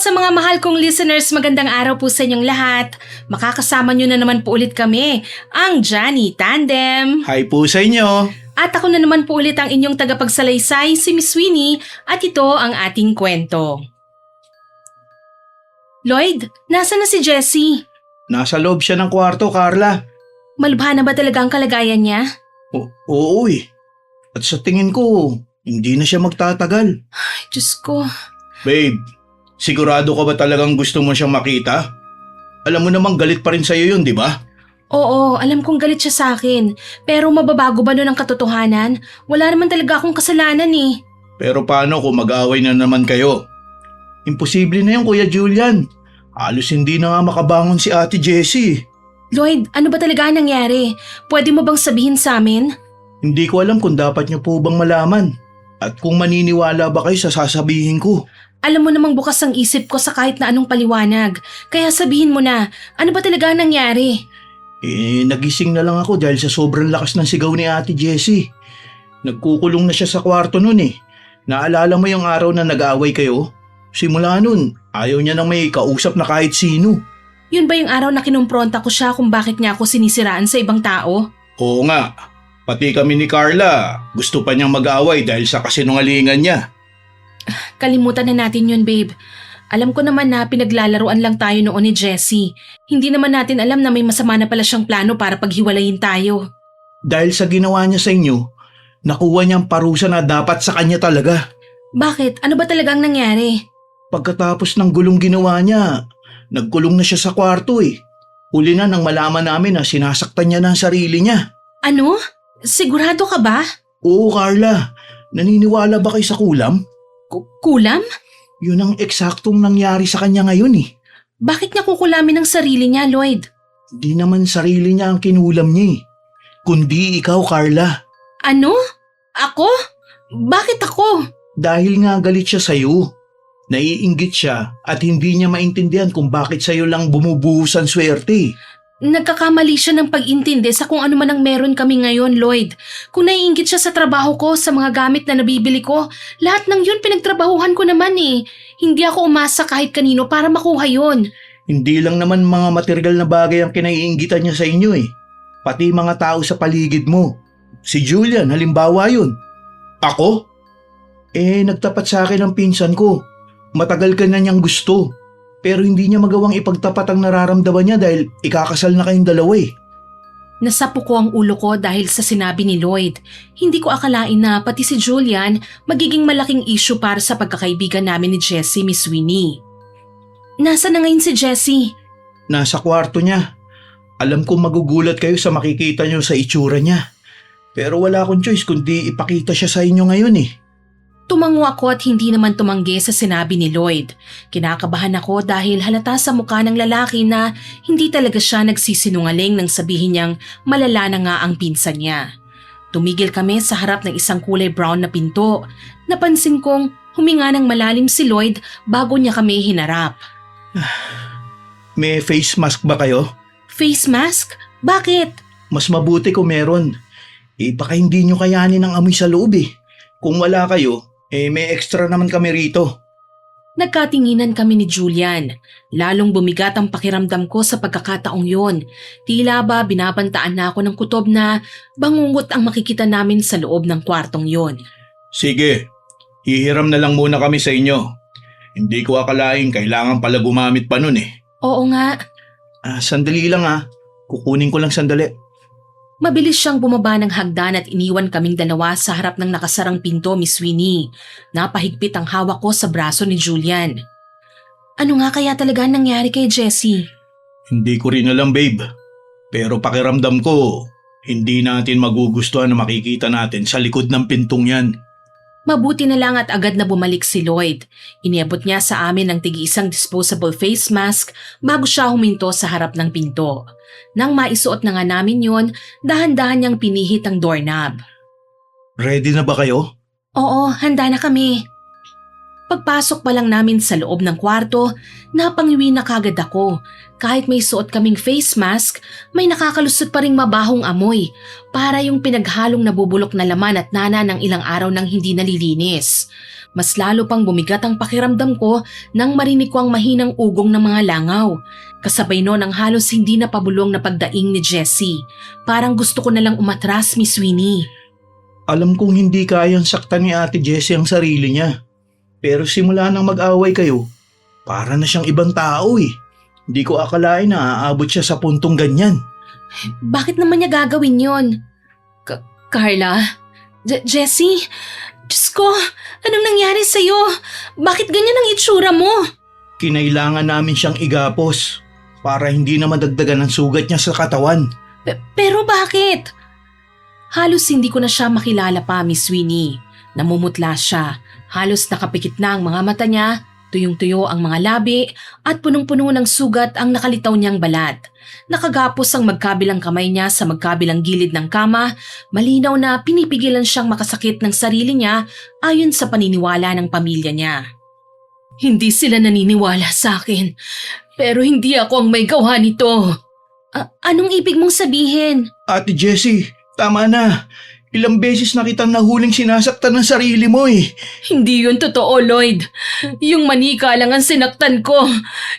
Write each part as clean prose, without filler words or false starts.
sa mga mahal kong listeners, magandang araw po sa inyong lahat. Makakasama nyo na naman po ulit kami, ang Johnny Tandem. Hi po sa inyo. At ako na naman po ulit ang inyong tagapagsalaysay, si Miss Winnie, at ito ang ating kwento. Lloyd, nasa na si Jessie? Nasa loob siya ng kwarto, Carla. Malubha na ba talaga ang kalagayan niya? Oo eh. At sa tingin ko, hindi na siya magtatagal. Ay, Diyos ko. Babe, sigurado ka ba talagang gusto mo siyang makita? Alam mo namang galit pa rin sa'yo yun, di ba? Oo, alam kong galit siya sa akin. Pero mababago ba nun ang katotohanan? Wala naman talaga akong kasalanan eh. Pero paano kung mag-away na naman kayo? Imposible na yun, Kuya Julian. Halos hindi na nga makabangon si Ate Jessie. Lloyd, ano ba talaga ang nangyari? Pwede mo bang sabihin sa amin? Hindi ko alam kung dapat niyo po bang malaman. At kung maniniwala ba kayo sa sasabihin ko. Alam mo namang bukas ang isip ko sa kahit na anong paliwanag. Kaya sabihin mo na, ano ba talaga ang nangyari? Nagising na lang ako dahil sa sobrang lakas ng sigaw ni Ate Jessie. Nagkukulong na siya sa kwarto nun eh. Naalala mo yung araw na nag-aaway kayo? Simula nun, ayaw niya nang may kausap na kahit sino. Yun ba yung araw na kinumpronta ko siya kung bakit niya ako sinisiraan sa ibang tao? Oo nga, pati kami ni Carla, gusto pa niyang mag-aaway dahil sa kasinungalingan niya. Kalimutan na natin yun, babe. Alam ko naman na pinaglalaruan lang tayo noon ni Jessie. Hindi naman natin alam na may masama na pala siyang plano para paghiwalayin tayo. Dahil sa ginawa niya sa inyo, nakuha niyang parusa na dapat sa kanya talaga. Bakit? Ano ba talagang nangyari? Pagkatapos ng gulong ginawa niya, nagkulong na siya sa kwarto eh. Huli na nang malaman namin na sinasaktan niya ng sarili niya. Ano? Sigurado ka ba? Oo, Carla. Naniniwala ba kayo sa kulam? Kulam? Yun ang eksaktong nangyari sa kanya ngayon eh. Bakit niya kukulamin ang sarili niya, Lloyd? Di naman sarili niya ang kinulam niya eh. Kundi ikaw, Carla. Ano? Ako? Bakit ako? Dahil nga galit siya sa'yo. Naiinggit siya at hindi niya maintindihan kung bakit sa'yo lang bumubuhos ang swerte. Nagkakamali siya ng pag-intindi sa kung ano man ang meron kami ngayon, Lloyd. Kung naiinggit siya sa trabaho ko, sa mga gamit na nabibili ko, lahat ng yun pinagtrabahuhan ko naman eh. Hindi ako umasa kahit kanino para makuha yun. Hindi lang naman mga material na bagay ang kinaiinggitan niya sa inyo eh. Pati mga tao sa paligid mo. Si Julian, halimbawa yun. Ako? Nagtapat sa akin ang pinsan ko. Matagal ka na niyang gusto. Pero hindi niya magawang ipagtapat ang nararamdaman niya dahil ikakasal na kayong dalawa eh. Nasapo ko ang ulo ko dahil sa sinabi ni Lloyd. Hindi ko akalain na pati si Julian magiging malaking issue para sa pagkakaibigan namin ni Jessie, Miss Winnie. Nasaan na ngayon si Jessie? Nasa kwarto niya. Alam kong magugulat kayo sa makikita niyo sa itsura niya. Pero wala akong choice kundi ipakita siya sa inyo ngayon eh. Tumango ako at hindi naman tumanggi sa sinabi ni Lloyd. Kinakabahan ako dahil halata sa mukha ng lalaki na hindi talaga siya nagsisinungaling nang sabihin niyang malala na nga ang pinsan niya. Tumigil kami sa harap ng isang kulay brown na pinto. Napansin kong huminga ng malalim si Lloyd bago niya kami hinarap. May face mask ba kayo? Face mask? Bakit? Mas mabuti kung meron. Baka hindi nyo kayanin ang amoy sa loob eh. Kung wala kayo, may extra naman kami rito. Nagkatinginan kami ni Julian. Lalong bumigat ang pakiramdam ko sa pagkakataong yon. Tila ba binabantaan na ako ng kutob na bangungot ang makikita namin sa loob ng kwartong yon. Sige, hihiram na lang muna kami sa inyo. Hindi ko akalaing kailangan pala gumamit pa nun eh. Oo nga. Sandali lang kukunin ko lang sandali. Mabilis siyang bumaba ng hagdan at iniwan kaming dalawa sa harap ng nakasarang pinto, Miss Winnie. Napahigpit ang hawak ko sa braso ni Julian. Ano nga kaya talaga nangyari kay Jessie? Hindi ko rin alam, babe. Pero pakiramdam ko, hindi natin magugustuhan na makikita natin sa likod ng pintong yan. Mabuti na lang at agad na bumalik si Lloyd. Iniabot niya sa amin ang tig-isang disposable face mask bago siya huminto sa harap ng pinto. Nang maisuot na nga namin yon, dahan-dahan niyang pinihit ang doorknob. Ready na ba kayo? Oo, handa na kami. Pagpasok pa lang namin sa loob ng kwarto, napangiwi na kagad ako. Kahit may suot kaming face mask, may nakakalusot pa ring mabahong amoy. Para yung pinaghalong nabubulok na laman at nana ng ilang araw nang hindi nalilinis. Mas lalo pang bumigat ang pakiramdam ko nang marinig ko ang mahinang ugong ng mga langaw. Kasabay noon ang halos hindi na pabulong na pagdaing ni Jessie. Parang gusto ko na lang umatras, Miss Winnie. Alam kong hindi kayang saktan ni Ate Jessie ang sarili niya. Pero simula nang mag-away kayo, para na siyang ibang tao eh. Hindi ko akalain na aabot siya sa puntong ganyan. Bakit naman niya gagawin yon? Carla? Jessie? Diyos ko, anong nangyari sa'yo? Bakit ganyan ang itsura mo? Kinailangan namin siyang igapos para hindi na madagdagan ang sugat niya sa katawan. Pero bakit? Halos hindi ko na siya makilala pa, Miss Winnie. Namumutla siya. Halos nakapikit na ang mga mata niya, tuyong-tuyo ang mga labi at punong-puno ng sugat ang nakalitaw niyang balat. Nakagapos ang magkabilang kamay niya sa magkabilang gilid ng kama, malinaw na pinipigilan siyang makasakit ng sarili niya ayon sa paniniwala ng pamilya niya. Hindi sila naniniwala sa akin, pero hindi ako ang may gawa nito. Anong ibig mong sabihin? Ate Jessie, tama na. Ilang beses na kitang nahuling sinasaktan ng sarili mo eh. Hindi yun totoo, Lloyd. Yung manika lang ang sinaktan ko.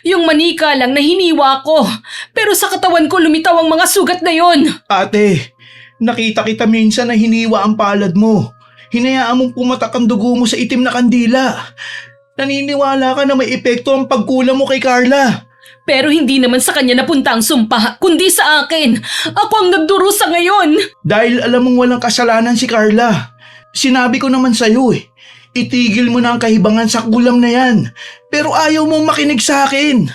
Yung manika lang na hiniwa ko. Pero sa katawan ko lumitaw ang mga sugat na yon. Ate, nakita kita minsan na hiniwa ang palad mo. Hinayaan mong pumatak ang dugo mo sa itim na kandila. Naniniwala ka na may epekto ang pagkulang mo kay Carla. Pero hindi naman sa kanya napunta ang sumpa, kundi sa akin. Ako ang nagdurusa ngayon. Dahil alam mong walang kasalanan si Carla. Sinabi ko naman sa'yo eh. Itigil mo na ang kahibangan sa kulam na yan. Pero ayaw mong makinig sa akin.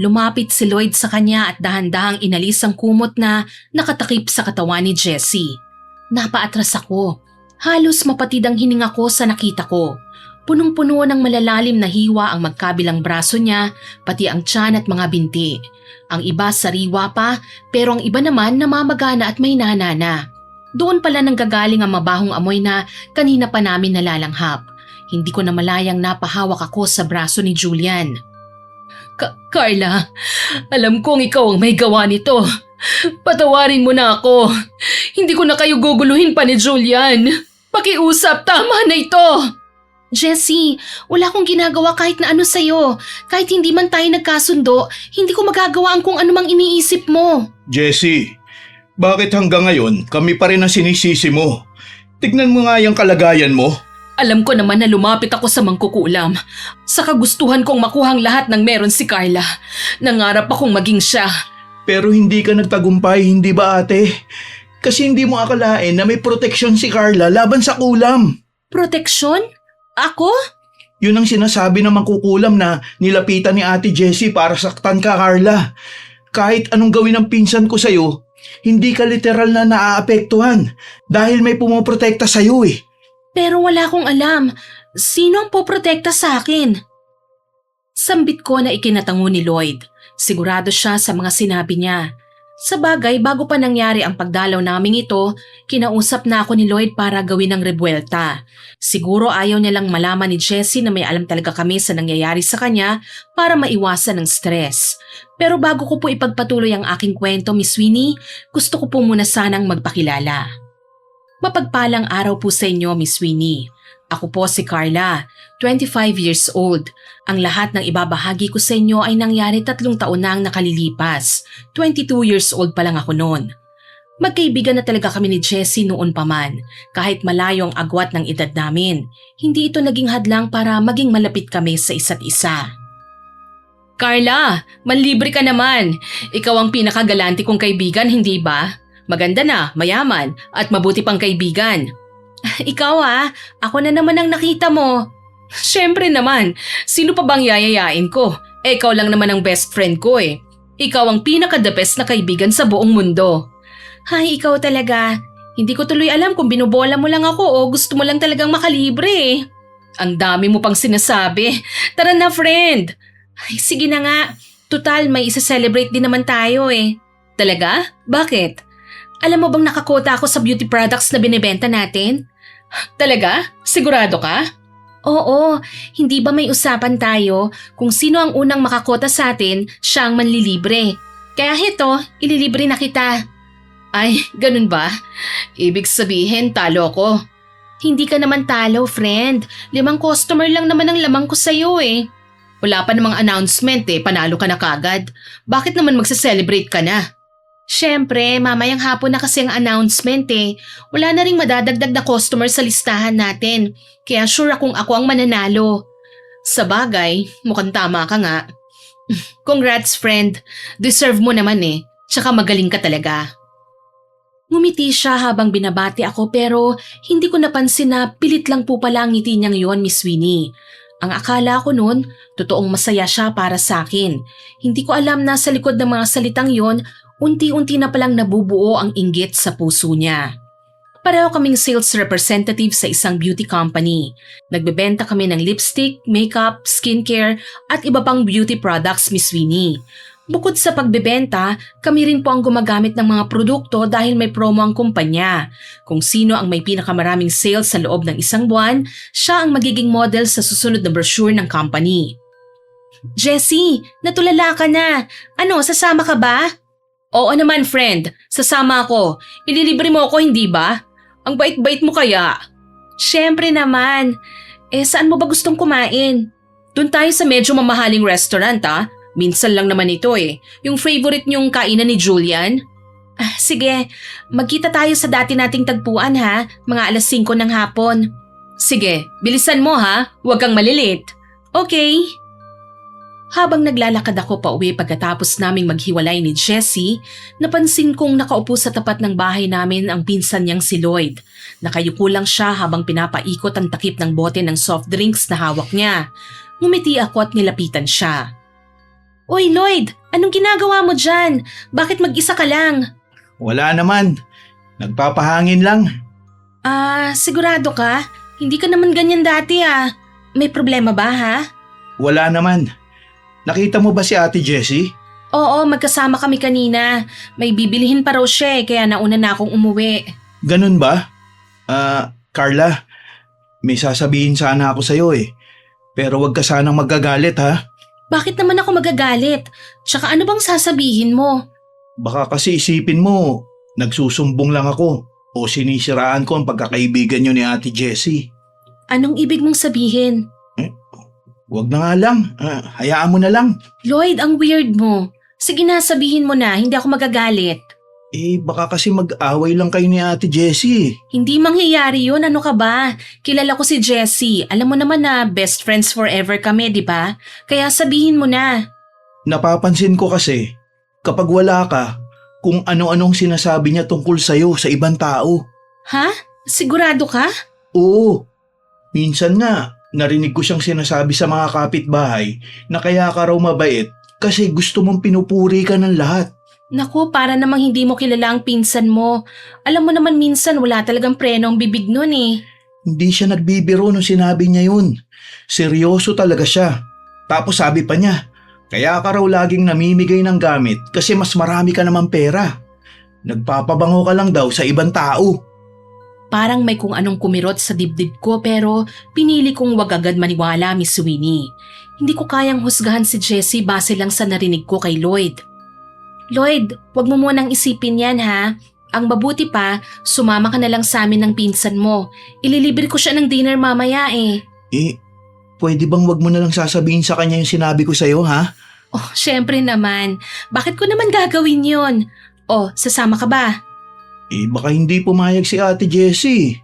Lumapit si Lloyd sa kanya at dahan-dahang inalis ang kumot na nakatakip sa katawan ni Jessie. Napaatras ako. Halos mapatid ang hininga ko sa nakita ko. Punong-puno ng malalalim na hiwa ang magkabilang braso niya, pati ang tiyan at mga binti. Ang iba sariwa pa, pero ang iba naman namamagana at may nanana. Doon pala nanggagaling ang mabahong amoy na kanina pa namin nalalanghap. Hindi ko na malayang napahawak ako sa braso ni Julian. Carla, alam kong ikaw ang may gawa nito. Patawarin mo na ako. Hindi ko na kayo guguluhin pa ni Julian. Pakiusap, tama na ito. Jessie, wala akong ginagawa kahit na ano sa'yo. Kahit hindi man tayo nagkasundo, hindi ko magagawa ang kung anumang iniisip mo. Jessie, bakit hanggang ngayon kami pa rin ang sinisisi mo? Tignan mo nga yung kalagayan mo. Alam ko naman na lumapit ako sa mangkukulam. Sa kagustuhan kong makuhang lahat ng meron si Carla. Nangarap akong maging siya. Pero hindi ka nagtagumpay, hindi ba ate? Kasi hindi mo akalain na may proteksyon si Carla laban sa kulam. Proteksyon? Ako? Yun ang sinasabi ng mangkukulam na nilapitan ni Ate Jessie para saktan ka, Carla. Kahit anong gawin ng pinsan ko sa'yo, hindi ka literal na naaapektuhan dahil may pumoprotekta sa'yo eh. Pero wala akong alam. Sino ang poprotekta sa akin? Sambit ko na ikinatango ni Lloyd. Sigurado siya sa mga sinabi niya. Sa bagay, bago pa nangyari ang pagdalaw naming ito, kinausap na ako ni Lloyd para gawin ang rebuelta. Siguro ayaw niya lang malaman ni Jessie na may alam talaga kami sa nangyayari sa kanya para maiwasan ng stress. Pero bago ko po ipagpatuloy ang aking kwento, Miss Winnie, gusto ko po muna sanang magpakilala. Mapagpalang araw po sa inyo, Miss Winnie. Ako po si Carla, 25 years old. Ang lahat ng ibabahagi ko sa inyo ay nangyari 3 taon na ang nakalilipas. 22 years old pa lang ako noon. Magkaibigan na talaga kami ni Jessie noon pa man. Kahit malayo ang agwat ng edad namin, hindi ito naging hadlang para maging malapit kami sa isa't isa. Carla, manlibre ka naman. Ikaw ang pinakagalante kong kaibigan, hindi ba? Maganda na, mayaman, at mabuti pang kaibigan. Ikaw ako na naman ang nakita mo. Siyempre naman, sino pa bang yayayain ko? Ikaw lang naman ang best friend ko eh. Ikaw ang pinaka-the best na kaibigan sa buong mundo. Hay, ikaw talaga. Hindi ko tuloy alam kung binubola mo lang ako o gusto mo lang talagang makalibre eh. Ang dami mo pang sinasabi. Tara na, friend. Ay, sige na nga. Total, may isa-celebrate din naman tayo eh. Talaga? Bakit? Alam mo bang nakakota ako sa beauty products na binibenta natin? Talaga? Sigurado ka? Oo, hindi ba may usapan tayo kung sino ang unang makakota sa atin, siya ang manlilibre. Kaya hito, ililibre na kita. Ay, ganun ba? Ibig sabihin talo ko. Hindi ka naman talo, friend. 5 customer lang naman ang lamang ko sa'yo eh. Wala pa namang announcement eh, panalo ka na kagad. Bakit naman magse-celebrate ka na? Siyempre, mamayang hapon na kasi ang announcement eh. Wala na ring madadagdag na customer sa listahan natin. Kaya sure akong ako ang mananalo. Sa bagay, mukhang tama ka nga. Congrats friend, deserve mo naman eh. Tsaka magaling ka talaga. Ngumiti siya habang binabati ako pero hindi ko napansin na pilit lang po pala ang ngiti niyang yon, Miss Winnie. Ang akala ko noon, totoong masaya siya para sa akin. Hindi ko alam na sa likod ng mga salitang yon, unti-unti na palang nabubuo ang inggit sa puso niya. Pareho kaming sales representative sa isang beauty company. Nagbebenta kami ng lipstick, makeup, skincare at iba pang beauty products, Miss Winnie. Bukod sa pagbebenta, kami rin po ang gumagamit ng mga produkto dahil may promo ang kumpanya. Kung sino ang may pinakamaraming sales sa loob ng isang buwan, siya ang magiging model sa susunod na brochure ng company. Jessie, natulala ka na. Ano, sasama ka ba? Oo naman friend, sasama ako. Ililibre mo ako, hindi ba? Ang bait-bait mo kaya. Siyempre naman. Saan mo ba gustong kumain? Doon tayo sa medyo mamahaling restaurant ah. Minsan lang naman ito eh. Yung favorite niyong kainan ni Julian? Sige, magkita tayo sa dati nating tagpuan ha. Mga 5:00 ng hapon. Sige, bilisan mo ha. Huwag kang malilate. Okay. Habang naglalakad ako pa uwi pagkatapos naming maghiwalay ni Jessie, napansin kong nakaupo sa tapat ng bahay namin ang pinsan niyang si Lloyd. Nakayuko lang siya habang pinapaikot ang takip ng bote ng soft drinks na hawak niya. Ngumiti ako at nilapitan siya. Uy Lloyd, anong ginagawa mo dyan? Bakit mag-isa ka lang? Wala naman. Nagpapahangin lang. Sigurado ka? Hindi ka naman ganyan dati ah. May problema ba ha? Wala naman. Nakita mo ba si Ate Jessie? Oo, magkasama kami kanina. May bibilihin pa raw siya kaya nauna na akong umuwi. Ganun ba? Carla, may sasabihin sana ako sa'yo eh. Pero wag ka sanang magagalit ha. Bakit naman ako magagalit? Tsaka ano bang sasabihin mo? Baka kasi isipin mo, nagsusumbong lang ako o sinisiraan ko ang pagkakaibigan niyo ni Ate Jessie. Anong ibig mong sabihin? Wag na nga lang, hayaan mo na lang. Lloyd, ang weird mo. Sige na, sabihin mo na, hindi ako magagalit. Baka kasi mag-away lang kayo ni Ate Jessie. Hindi mangyayari yun, ano ka ba? Kilala ko si Jessie. Alam mo naman na best friends forever kami, di ba? Kaya sabihin mo na. Napapansin ko kasi, kapag wala ka, kung ano-anong sinasabi niya tungkol sa'yo sa ibang tao. Ha? Sigurado ka? Oo. Minsan nga, narinig ko siyang sinasabi sa mga kapitbahay na kaya ka raw mabait kasi gusto mong pinupuri ka ng lahat. Naku, para namang hindi mo kilala ang pinsan mo. Alam mo naman minsan wala talagang preno ang bibig nun eh. Hindi siya nagbibiro nung sinabi niya yun. Seryoso talaga siya. Tapos sabi pa niya, kaya ka raw laging namimigay ng gamit kasi mas marami ka naman pera. Nagpapabango ka lang daw sa ibang tao. Parang may kung anong kumirot sa dibdib ko pero pinili kong wag agad maniwala, Miss Winnie. Hindi ko kayang husgahan si Jessie base lang sa narinig ko kay Lloyd. Lloyd, wag mo munang isipin yan ha. Ang mabuti pa, sumama ka na lang sa amin ng pinsan mo. Ililibre ko siya ng dinner mamaya eh. Pwede bang wag mo na lang sasabihin sa kanya yung sinabi ko sa'yo ha? Oh, syempre naman. Bakit ko naman gagawin yun? Oh, sasama ka ba? Baka hindi pumayag si Ate Jessie.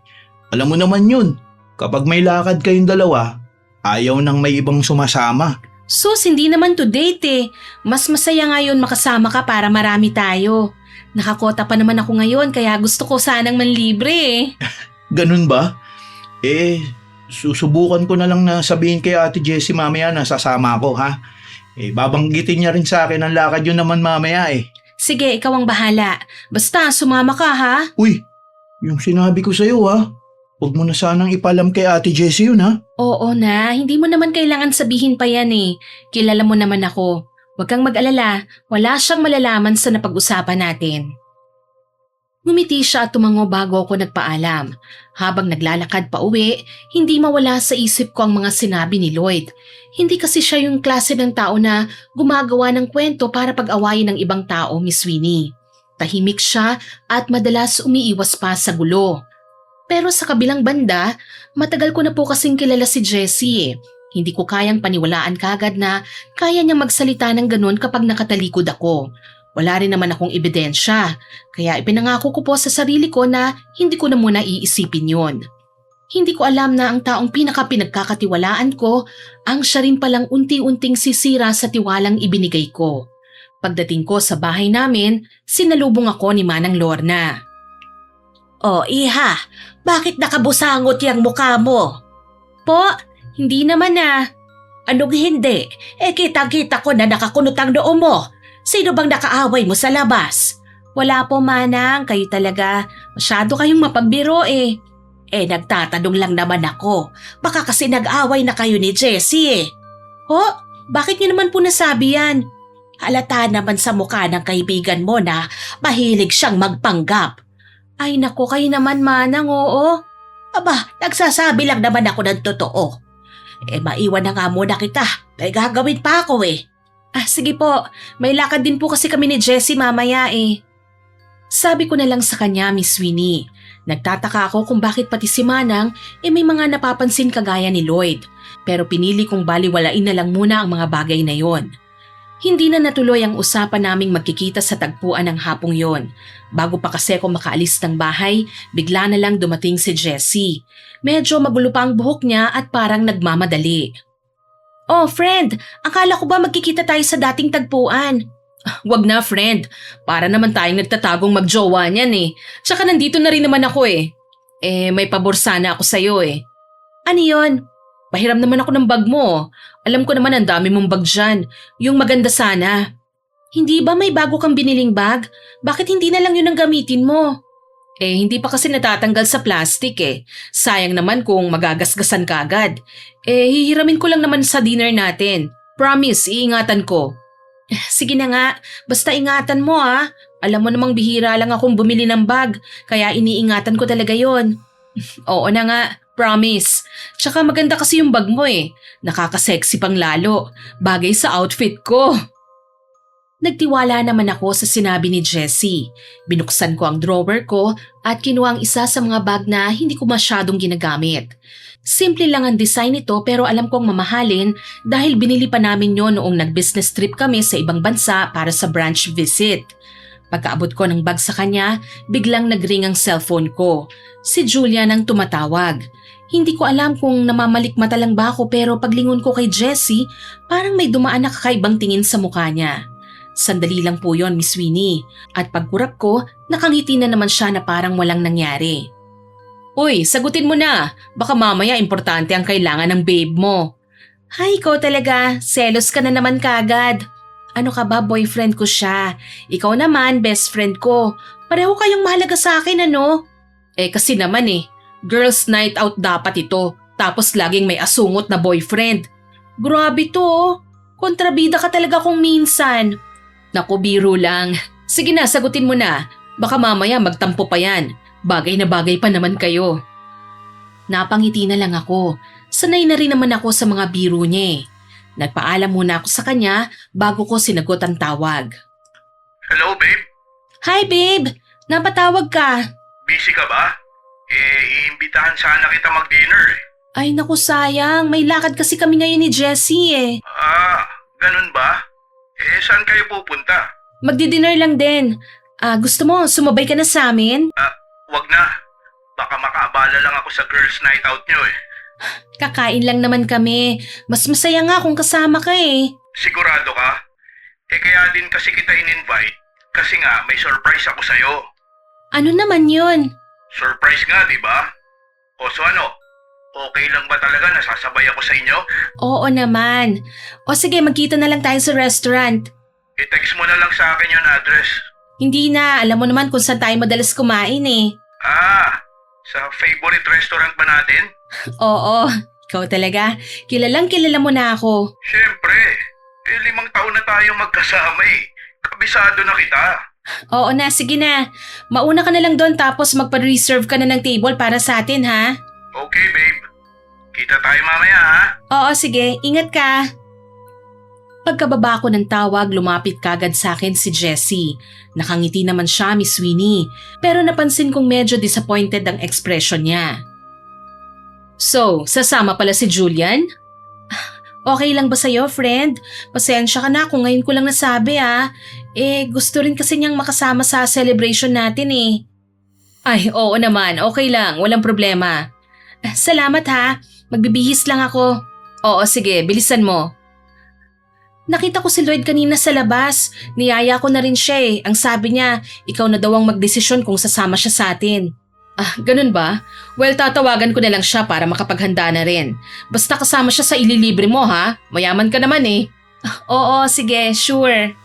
Alam mo naman yun, kapag may lakad kayong dalawa, ayaw nang may ibang sumasama. Sus, hindi naman to date eh. Mas masaya ngayon makasama ka para marami tayo. Nakakota pa naman ako ngayon kaya gusto ko sanang manlibre eh. Ganun ba? Susubukan ko na lang na sabihin kay Ate Jessie mamaya na sasama ako ha. Babanggitin niya rin sa akin ang lakad yun naman mamaya eh. Sige, ikaw ang bahala. Basta sumama ka ha. Uy, yung sinabi ko sa'yo ha. Huwag mo na sanang ipalam kay Ate Jessie yun ha. Oo na, hindi mo naman kailangan sabihin pa yan eh. Kilala mo naman ako. Huwag kang mag-alala, wala siyang malalaman sa napag-usapan natin. Ngumiti siya at tumango bago ako nagpaalam. Habang naglalakad pa uwi, hindi mawala sa isip ko ang mga sinabi ni Lloyd. Hindi kasi siya yung klase ng tao na gumagawa ng kwento para pag-awayin ng ibang tao, Miss Winnie. Tahimik siya at madalas umiiwas pa sa gulo. Pero sa kabilang banda, matagal ko na po kasing kilala si Jessie. Hindi ko kayang paniwalaan kagad na kaya niyang magsalita ng ganun kapag nakatalikod ako. Wala rin naman akong ebidensya, kaya ipinangako ko po sa sarili ko na hindi ko na muna iisipin yon. Hindi ko alam na ang taong pinagkakatiwalaan ko ang siya rin palang unti-unting sisira sa tiwalang ibinigay ko. Pagdating ko sa bahay namin, sinalubong ako ni Manang Lorna. O iha, bakit nakabusangot yung mukha mo? Po, hindi naman ah. Anong hindi? Kitang-kita ko na nakakunot ang noo mo. Sino bang nakaaway mo sa labas? Wala po Manang, kayo talaga. Masyado kayong mapagbiro eh. Nagtatanong lang naman ako. Baka kasi nag-away na kayo ni Jessie eh. Ho? Bakit niyo naman po nasabi yan? Halata naman sa mukha ng kaibigan mo na mahilig siyang magpanggap. Ay nako, kayo naman Manang, oo. Aba, nagsasabi lang naman ako ng totoo. Maiwan na nga muna kita. May gagawin pa ako eh. Sige po, may lakad din po kasi kami ni Jessie mamaya eh. Sabi ko na lang sa kanya, Miss Winnie. Nagtataka ako kung bakit pati si Manang may mga napapansin kagaya ni Lloyd. Pero pinili kong baliwalain na lang muna ang mga bagay na yon. Hindi na natuloy ang usapan naming magkikita sa tagpuan ng hapong yon. Bago pa kasi ako makaalis ng bahay, bigla na lang dumating si Jessie. Medyo magulo pa ang buhok niya at parang nagmamadali. Oh friend, akala ko ba magkikita tayo sa dating tagpuan? Wag na friend, para naman tayong nagtatagong magjowa niyan eh. Tsaka nandito na rin naman ako eh. May pabor sana ako sa'yo eh. Ano yon? Pahiram naman ako ng bag mo. Alam ko naman ang dami mong bag dyan. Yung maganda sana. Hindi ba may bago kang biniling bag? Bakit hindi na lang yun ang gamitin mo? Hindi pa kasi natatanggal sa plastic eh. Sayang naman kung magagasgasan ka agad. Hihiramin ko lang naman sa dinner natin. Promise, iingatan ko. Sige na nga, basta ingatan mo ah. Alam mo namang bihira lang akong bumili ng bag, kaya iniingatan ko talaga yon. Oo na nga, promise. Tsaka maganda kasi yung bag mo eh. Nakaka-sexy pang lalo. Bagay sa outfit ko. Nagtiwala naman ako sa sinabi ni Jessie. Binuksan ko ang drawer ko at kinuha ang isa sa mga bag na hindi ko masyadong ginagamit. Simple lang ang design nito pero alam kong mamahalin dahil binili pa namin yon noong nag-business trip kami sa ibang bansa para sa branch visit. Pagkaabot ko ng bag sa kanya, biglang nagring ang cellphone ko. Si Julian ang tumatawag. Hindi ko alam kung namamalikmata lang ba ako pero paglingon ko kay Jessie, parang may dumaan na kakaibang tingin sa mukha niya. Sandali lang po yon, Miss Winnie. At pagkurap ko, nakangiti na naman siya na parang walang nangyari. Uy, sagutin mo na. Baka mamaya importante ang kailangan ng babe mo. Hay, ikaw talaga. Selos ka na naman kagad. Ano ka ba, boyfriend ko siya. Ikaw naman, best friend ko. Pareho kayong mahalaga sa akin, ano? Kasi naman girls night out dapat ito. Tapos laging may asungot na boyfriend. Grabe to oh. Kontrabida ka talaga kung minsan. Naku, biro lang. Sige na, sagutin mo na. Baka mamaya magtampo pa yan. Bagay na bagay pa naman kayo. Napangiti na lang ako. Sanay na rin naman ako sa mga biro niya eh. Nagpaalam muna ako sa kanya bago ko sinagot ang tawag. Hello, babe. Hi, babe. Napatawag ka. Busy ka ba? Iimbitahan sana kita mag-dinner eh. Ay naku sayang, may lakad kasi kami ngayon ni Jessie eh. Ganun ba? Saan kayo pupunta? Magdi-dinner lang din. Gusto mo, sumabay ka na sa amin? Wag na. Baka makaabala lang ako sa girls night out nyo eh. Kakain lang naman kami. Mas masaya nga kung kasama ka eh. Sigurado ka? Kaya din kasi kita in-invite. Kasi nga, may surprise ako sa'yo. Ano naman yun? Surprise nga, di ba? O so ano? Okay lang ba talaga na sasabay ako sa inyo? Oo naman. O sige, magkita na lang tayo sa restaurant. I-text mo na lang sa akin yung address. Hindi na, alam mo naman kung saan tayo madalas kumain eh. Sa favorite restaurant ba natin? Oo, ikaw talaga. Kilalang kilala mo na ako. Siyempre. 5 taon na tayong magkasama eh. Kabisado na kita. Oo na, sige na. Mauna ka na lang doon tapos magpa-reserve ka na ng table para sa atin ha. Okay, babe. Kita tayo mamaya, ha? Oo, sige. Ingat ka. Pagkababa ko ng tawag, lumapit kagad sa akin si Jessie. Nakangiti naman siya, Miss Winnie. Pero napansin kong medyo disappointed ang expression niya. So, sasama pala si Julian? Okay lang ba sa'yo, friend? Pasensya ka na kung ngayon ko lang nasabi gusto rin kasi niyang makasama sa celebration natin eh. Ay, oo naman. Okay lang. Walang problema. Salamat ha. Magbibihis lang ako. Oo, sige. Bilisan mo. Nakita ko si Lloyd kanina sa labas. Niyaya ko na rin siya eh. Ang sabi niya, ikaw na daw ang magdesisyon kung sasama siya sa atin. Ganun ba? Well, tatawagan ko na lang siya para makapaghanda na rin. Basta kasama siya sa ililibre mo ha. Mayaman ka naman eh. Oo, sige, sure.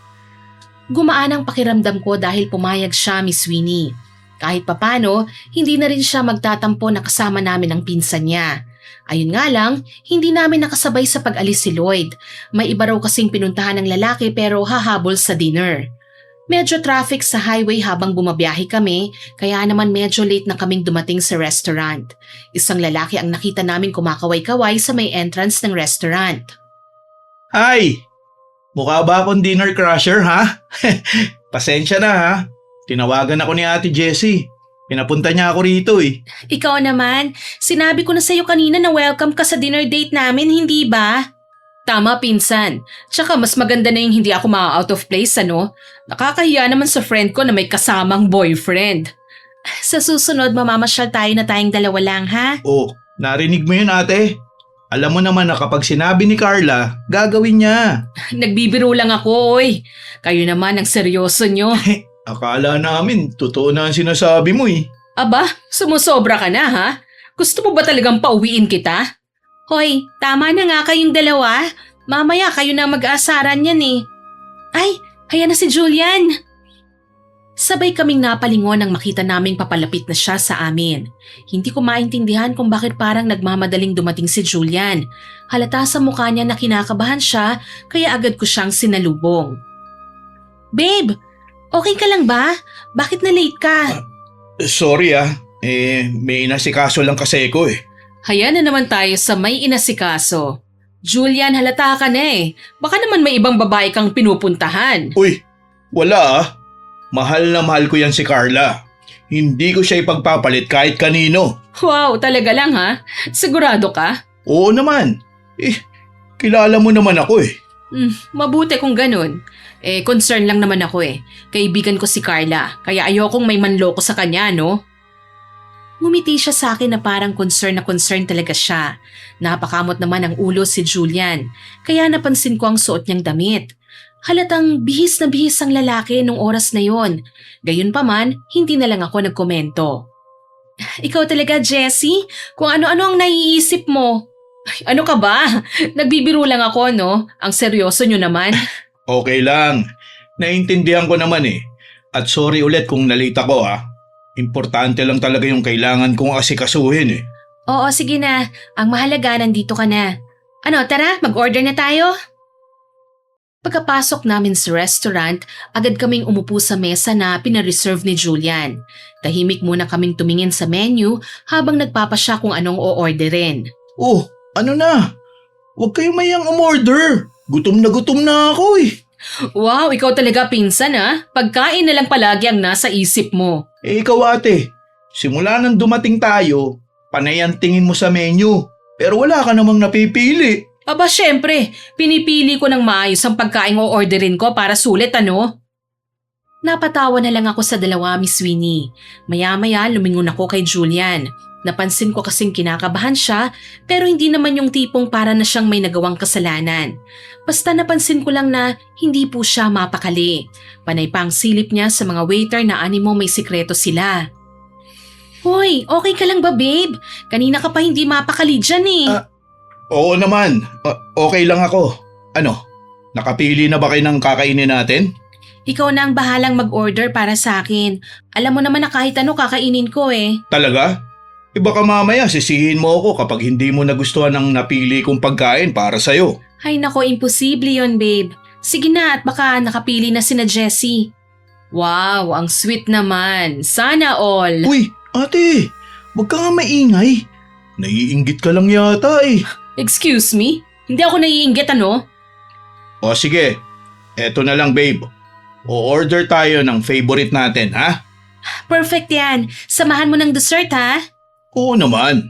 Gumaan ang pakiramdam ko dahil pumayag siya, Miss Winnie. Kahit papano, hindi na rin siya magtatampo na kasama namin ang pinsan niya. Ayun nga lang, hindi namin nakasabay sa pag-alis si Lloyd. May iba raw kasing pinuntahan ng lalaki pero hahabol sa dinner. Medyo traffic sa highway habang bumabiyahe kami, kaya naman medyo late na kaming dumating sa restaurant. Isang lalaki ang nakita namin kumakaway-kaway sa may entrance ng restaurant. Hi! Mukha ba akong dinner crusher, ha? Pasensya na, ha? Tinawagan ako ni Ate Jessie. Pinapunta niya ako rito eh. Ikaw naman, sinabi ko na sa'yo kanina na welcome ka sa dinner date namin, hindi ba? Tama, pinsan. Tsaka mas maganda na yung hindi ako ma-out of place, ano? Nakakahiya naman sa friend ko na may kasamang boyfriend. Sa susunod, mamamasyal tayo na tayong dalawa lang, ha? Oh, narinig mo yun, ate? Alam mo naman na kapag sinabi ni Carla, gagawin niya. Nagbibiro lang ako, oy. Kayo naman ang seryoso nyo. Akala namin, totoo na ang sinasabi mo eh. Aba, sumusobra ka na, ha? Gusto mo ba talagang pauwiin kita? Hoy, tama na nga kayong dalawa. Mamaya kayo na mag-aasaran yan eh. Ay, ayan na si Julian. Sabay kaming napalingon nang makita naming papalapit na siya sa amin. Hindi ko maintindihan kung bakit parang nagmamadaling dumating si Julian. Halata sa mukha niya na kinakabahan siya kaya agad ko siyang sinalubong. Babe, okay ka lang ba? Bakit na late ka? Sorry may inasikaso lang kasi ko eh. Haya na naman tayo sa may inasikaso. Julian, halata ka na eh. Baka naman may ibang babae kang pinupuntahan. Uy, wala. Mahal na mahal ko yan si Carla. Hindi ko siya ipagpapalit kahit kanino. Wow, talaga lang ha? Sigurado ka? Oo naman. Kilala mo naman ako eh. Mabuti kung ganun. Concern lang naman ako eh. Kaibigan ko si Carla, kaya ayokong may manloko sa kanya, no? Ngumiti siya sa akin na parang concern talaga siya. Napakamot naman ang ulo si Julian, kaya napansin ko ang suot niyang damit. Halatang bihis na bihis ang lalaki nung oras na yon. Gayunpaman, hindi na lang ako nagkomento. Ikaw talaga, Jessie? Kung ano-ano ang naiisip mo. Ay, ano ka ba? Nagbibiro lang ako, no? Ang seryoso nyo naman. Okay lang. Naintindihan ko naman eh. At sorry ulit kung nalita ko ha. Importante lang talaga yung kailangan kong asikasuhin eh. Oo, sige na. Ang mahalaga, nandito ka na. Ano, tara, mag-order na tayo? Pagkapasok namin sa restaurant, agad kaming umupo sa mesa na pinareserve ni Julian. Tahimik muna kaming tumingin sa menu habang nagpapasya kung anong o-orderin. Oh, ano na? Huwag kayong mayang umorder. Gutom na ako eh. Wow, ikaw talaga pinsan ha? Pagkain na lang palagi ang nasa isip mo. Ikaw ate, simula nang dumating tayo, panay ang tingin mo sa menu. Pero wala ka namang napipili. Aba syempre, pinipili ko ng maayos ang pagkain o orderin ko para sulit ano? Napatawa na lang ako sa dalawa, Miss Winnie. Maya-maya lumingon ako kay Julian. Napansin ko kasing kinakabahan siya pero hindi naman yung tipong para na siyang may nagawang kasalanan. Basta napansin ko lang na hindi po siya mapakali. Panay pa ang silip niya sa mga waiter na animo may sikreto sila. Hoy, okay ka lang ba babe? Kanina ka pa hindi mapakali dyan eh. Oo naman, okay lang ako. Ano, nakapili na ba kayo ng kakainin natin? Ikaw na ang bahalang mag-order para sa akin. Alam mo naman na kahit ano kakainin ko eh. Talaga? Baka mamaya sisihin mo ako kapag hindi mo nagustuhan ang napili kong pagkain para sa'yo. Ay nako, imposible yon babe. Sige na at baka nakapili na sina Jessie. Wow, ang sweet naman. Sana all. Uy, ate, wag ka nga maingay. Naiinggit ka lang yata eh. Excuse me? Hindi ako naiinggit ano? O sige, eto na lang babe. O-order tayo ng favorite natin, ha? Perfect yan. Samahan mo ng dessert ha? Oo naman.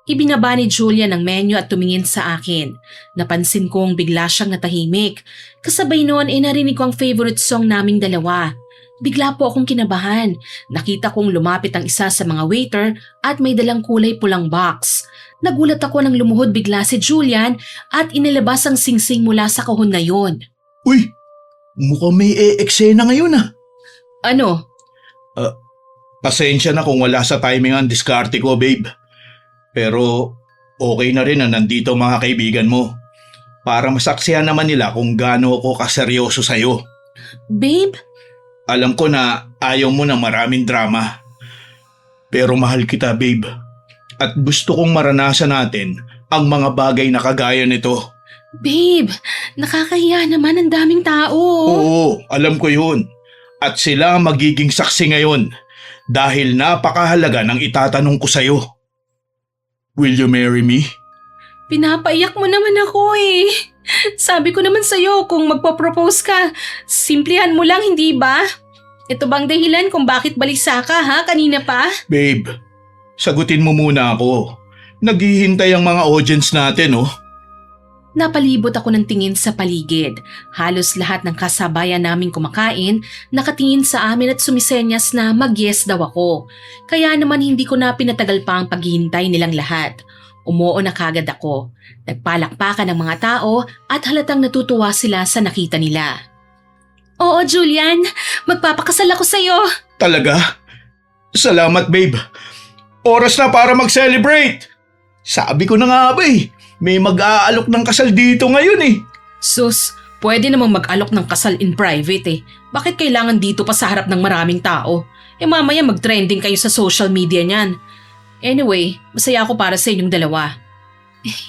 Ibinaba ni Julian ang menu at tumingin sa akin. Napansin kong bigla siyang natahimik. Kasabay noon ay narinig ko ang favorite song naming dalawa. Bigla po akong kinabahan. Nakita kong lumapit ang isa sa mga waiter at may dalang kulay pulang box. Nagulat ako nang lumuhod bigla si Julian at inilabas ang singsing mula sa kahon na yon. Uy, mukhang may eksena ngayon ah. Ano? Pasensya na kung wala sa timing ang diskarte ko, babe. Pero okay na rin na nandito ang mga kaibigan mo. Para masaksihan naman nila kung gaano ako kaseryoso sa'yo. Babe? Alam ko na ayaw mo ng maraming drama. Pero mahal kita, babe. At gusto kong maranasan natin ang mga bagay na kagaya nito. Babe, nakakahiya naman ang daming tao. Oo, alam ko yun. At sila ang magiging saksi ngayon dahil napakahalaga ng itatanong ko sa'yo. Will you marry me? Pinapaiyak mo naman ako eh. Sabi ko naman sa'yo kung magpo-propose ka, simplihan mo lang hindi ba? Ito bang dahilan kung bakit balisa ka ha kanina pa? Babe, sagutin mo muna ako. Naghihintay ang mga audience natin, oh. Napalibot ako ng tingin sa paligid. Halos lahat ng kasabayan naming kumakain nakatingin sa amin at sumisenyas na mag-yes daw ako. Kaya naman hindi ko na pinatagal pa ang paghihintay nilang lahat. Umuo na kagad ako. Nagpalakpakan ng mga tao at halatang natutuwa sila sa nakita nila. Oo, Julian. Magpapakasal ako sa'yo. Talaga? Salamat, babe. Oras na para mag-celebrate. Sabi ko na nga ba eh. May mag-aalok ng kasal dito ngayon eh. Sus, pwede namang mag-alok ng kasal in private eh. Bakit kailangan dito pa sa harap ng maraming tao? Mamaya mag-trending kayo sa social media niyan. Anyway, masaya ako para sa inyong dalawa.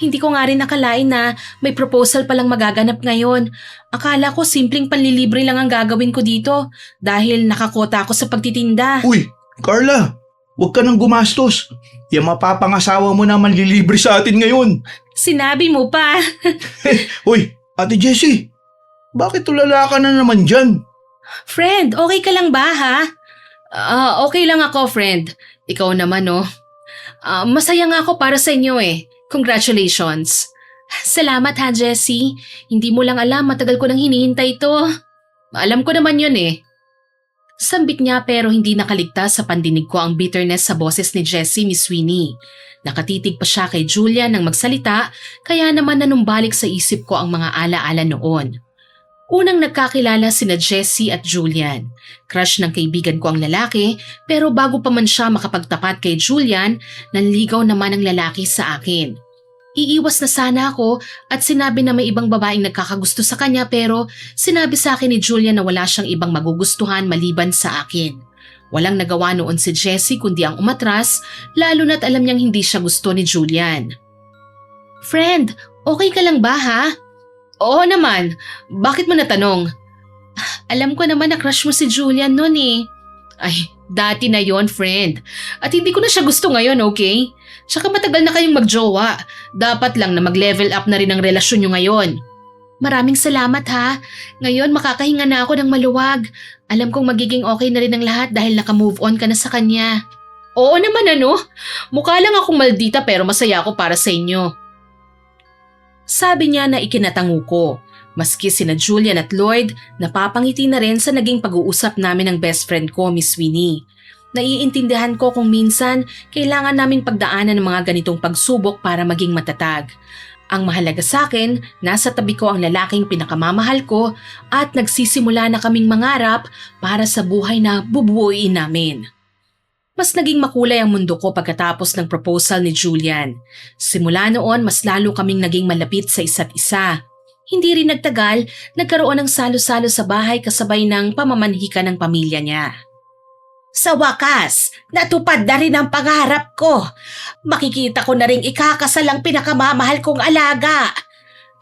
Hindi ko nga rin nakalain na may proposal palang magaganap ngayon. Akala ko simpleng panlilibre lang ang gagawin ko dito dahil nakakota ako sa pagtitinda. Uy, Carla, huwag ka nang gumastos. Yung mapapangasawa mo na manlilibre sa atin ngayon. Sinabi mo pa. Uy, Ate Jessie, bakit tulala ka na naman dyan? Friend, okay ka lang ba ha? Okay lang ako, friend. Ikaw naman oh. Masaya nga ako para sa inyo eh. Congratulations. Salamat ha, Jessie. Hindi mo lang alam, matagal ko nang hinihintay ito. Alam ko naman yun eh. Sambit niya pero hindi nakaligtas sa pandinig ko ang bitterness sa boses ni Jessie, Miss Winnie. Nakatitig pa siya kay Julian nang magsalita kaya naman nanumbalik sa isip ko ang mga alaala noon. Unang nagkakilala sina Jessie at Julian. Crush ng kaibigan ko ang lalaki pero bago pa man siya makapagtapat kay Julian, nanligaw naman ang lalaki sa akin. Iiwas na sana ako at sinabi na may ibang babaeng nagkakagusto sa kanya pero sinabi sa akin ni Julian na wala siyang ibang magugustuhan maliban sa akin. Walang nagawa noon si Jessie kundi ang umatras lalo na't alam niyang hindi siya gusto ni Julian. Friend, okay ka lang ba ha? Oo naman. Bakit mo natanong? Alam ko naman na crush mo si Julian noon eh. Ay, dati na yon friend. At hindi ko na siya gusto ngayon, okay? Tsaka matagal na kayong magjowa. Dapat lang na mag-level up na rin ang relasyon nyo ngayon. Maraming salamat ha. Ngayon makakahinga na ako ng maluwag. Alam kong magiging okay na rin ang lahat dahil naka-move on ka na sa kanya. Oo naman ano. Mukha lang akong maldita pero masaya ako para sa inyo. Sabi niya na ikinatango ko. Maski sina Julian at Lloyd, napapangiti na rin sa naging pag-uusap namin ng best friend ko, Miss Winnie. Naiintindihan ko kung minsan kailangan naming pagdaanan ng mga ganitong pagsubok para maging matatag. Ang mahalaga sa akin, nasa tabi ko ang lalaking pinakamamahal ko at nagsisimula na kaming mangarap para sa buhay na bubuuin namin. Mas naging makulay ang mundo ko pagkatapos ng proposal ni Julian. Simula noon, mas lalo kaming naging malapit sa isa't isa. Hindi rin nagtagal, nagkaroon ng salo-salo sa bahay kasabay ng pamamanhika ng pamilya niya. Sa wakas, natupad na rin ang pangarap ko. Makikita ko na rin ikakasal ang pinakamamahal kong alaga.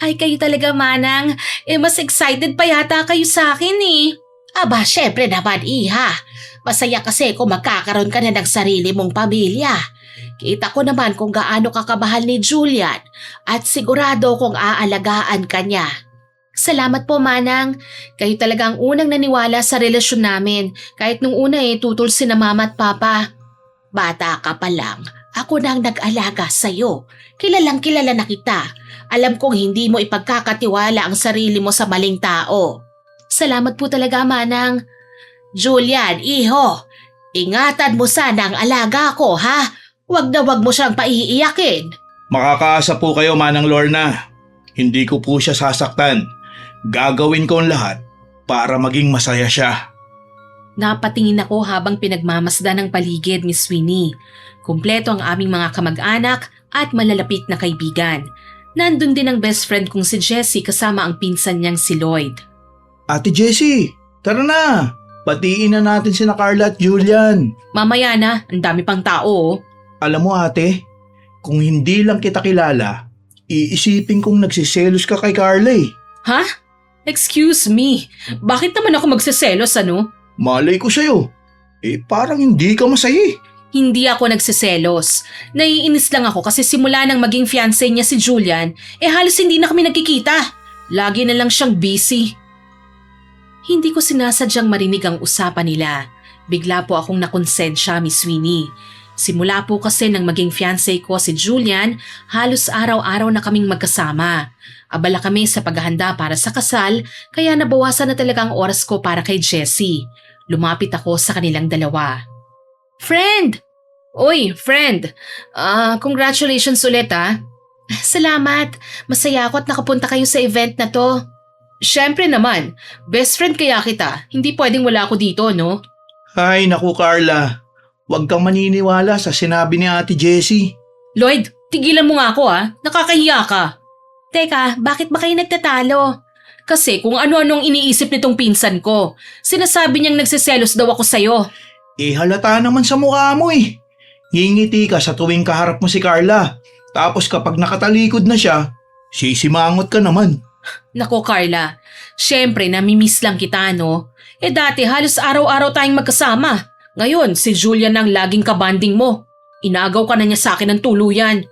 Ay kayo talaga manang, mas excited pa yata kayo sa akin eh. Aba, syempre naman, iha. Masaya kasi kung magkakaroon ka na ng sarili mong pamilya. Kita ko naman kung gaano ka kamahal ni Julian at sigurado kung aalagaan ka niya. Salamat po, Manang. Kayo talaga ang unang naniwala sa relasyon namin. Kahit nung una tutol si na Mama at Papa. Bata ka pa lang, ako na ang nag-alaga sa'yo. Kilalang kilala na kita. Alam kong hindi mo ipagkakatiwala ang sarili mo sa maling tao. Salamat po talaga, Manang. Julian, iho, ingatan mo sana ang alaga ko, ha? Wag na wag mo siyang paiiyakin. Makakaasa po kayo, Manang Lorna. Hindi ko po siya sasaktan. Gagawin ko ang lahat para maging masaya siya. Napatingin ako habang pinagmamasdan ng paligid, Miss Winnie. Kumpleto ang aming mga kamag-anak at malalapit na kaibigan. Nandun din ang best friend kong si Jessie kasama ang pinsan niyang si Lloyd. Ate Jessie, tara na. Batiin na natin sina Carla at Julian. Mamaya na, ang dami pang tao. Alam mo ate, kung hindi lang kita kilala, iisipin kong nagsiselos ka kay Carla eh. Ha? Excuse me, bakit naman ako magsiselos ano? Malay ko sa'yo. Parang hindi ka masaya eh. Hindi ako nagsiselos. Naiinis lang ako kasi simula nang maging fiancé niya si Julian, halos hindi na kami nagkikita. Lagi na lang siyang busy. Hindi ko sinasadyang marinig ang usapan nila. Bigla po akong nakonsensya, Miss Winnie. Simula po kasi nang maging fiancé ko si Julian, halos araw-araw na kaming magkasama. Abala kami sa paghahanda para sa kasal, kaya nabawasan na talaga ang oras ko para kay Jessie. Lumapit ako sa kanilang dalawa. Friend! Uy, friend! Congratulations ulit ah. Salamat. Masaya ako at nakapunta kayo sa event na to. Siyempre naman, best friend kaya kita. Hindi pwedeng wala ako dito, no? Ay naku Carla, huwag kang maniniwala sa sinabi ni Ate Jessie. Lloyd, tigilan mo nga ako ah. Nakakahiya ka. Teka, bakit ba kayo nagtatalo? Kasi kung ano-anong iniisip nitong pinsan ko. Sinasabi niyang nagsiselos daw ako sa'yo. Halata naman sa mukha mo eh. Ngingiti ka sa tuwing kaharap mo si Carla. Tapos kapag nakatalikod na siya, sisimangot ka naman. Nako Carla, syempre namimiss lang kita no? Dati halos araw-araw tayong magkasama. Ngayon si Julian ang laging kabanding mo. Inagaw ka na niya sa akin ng tuluyan.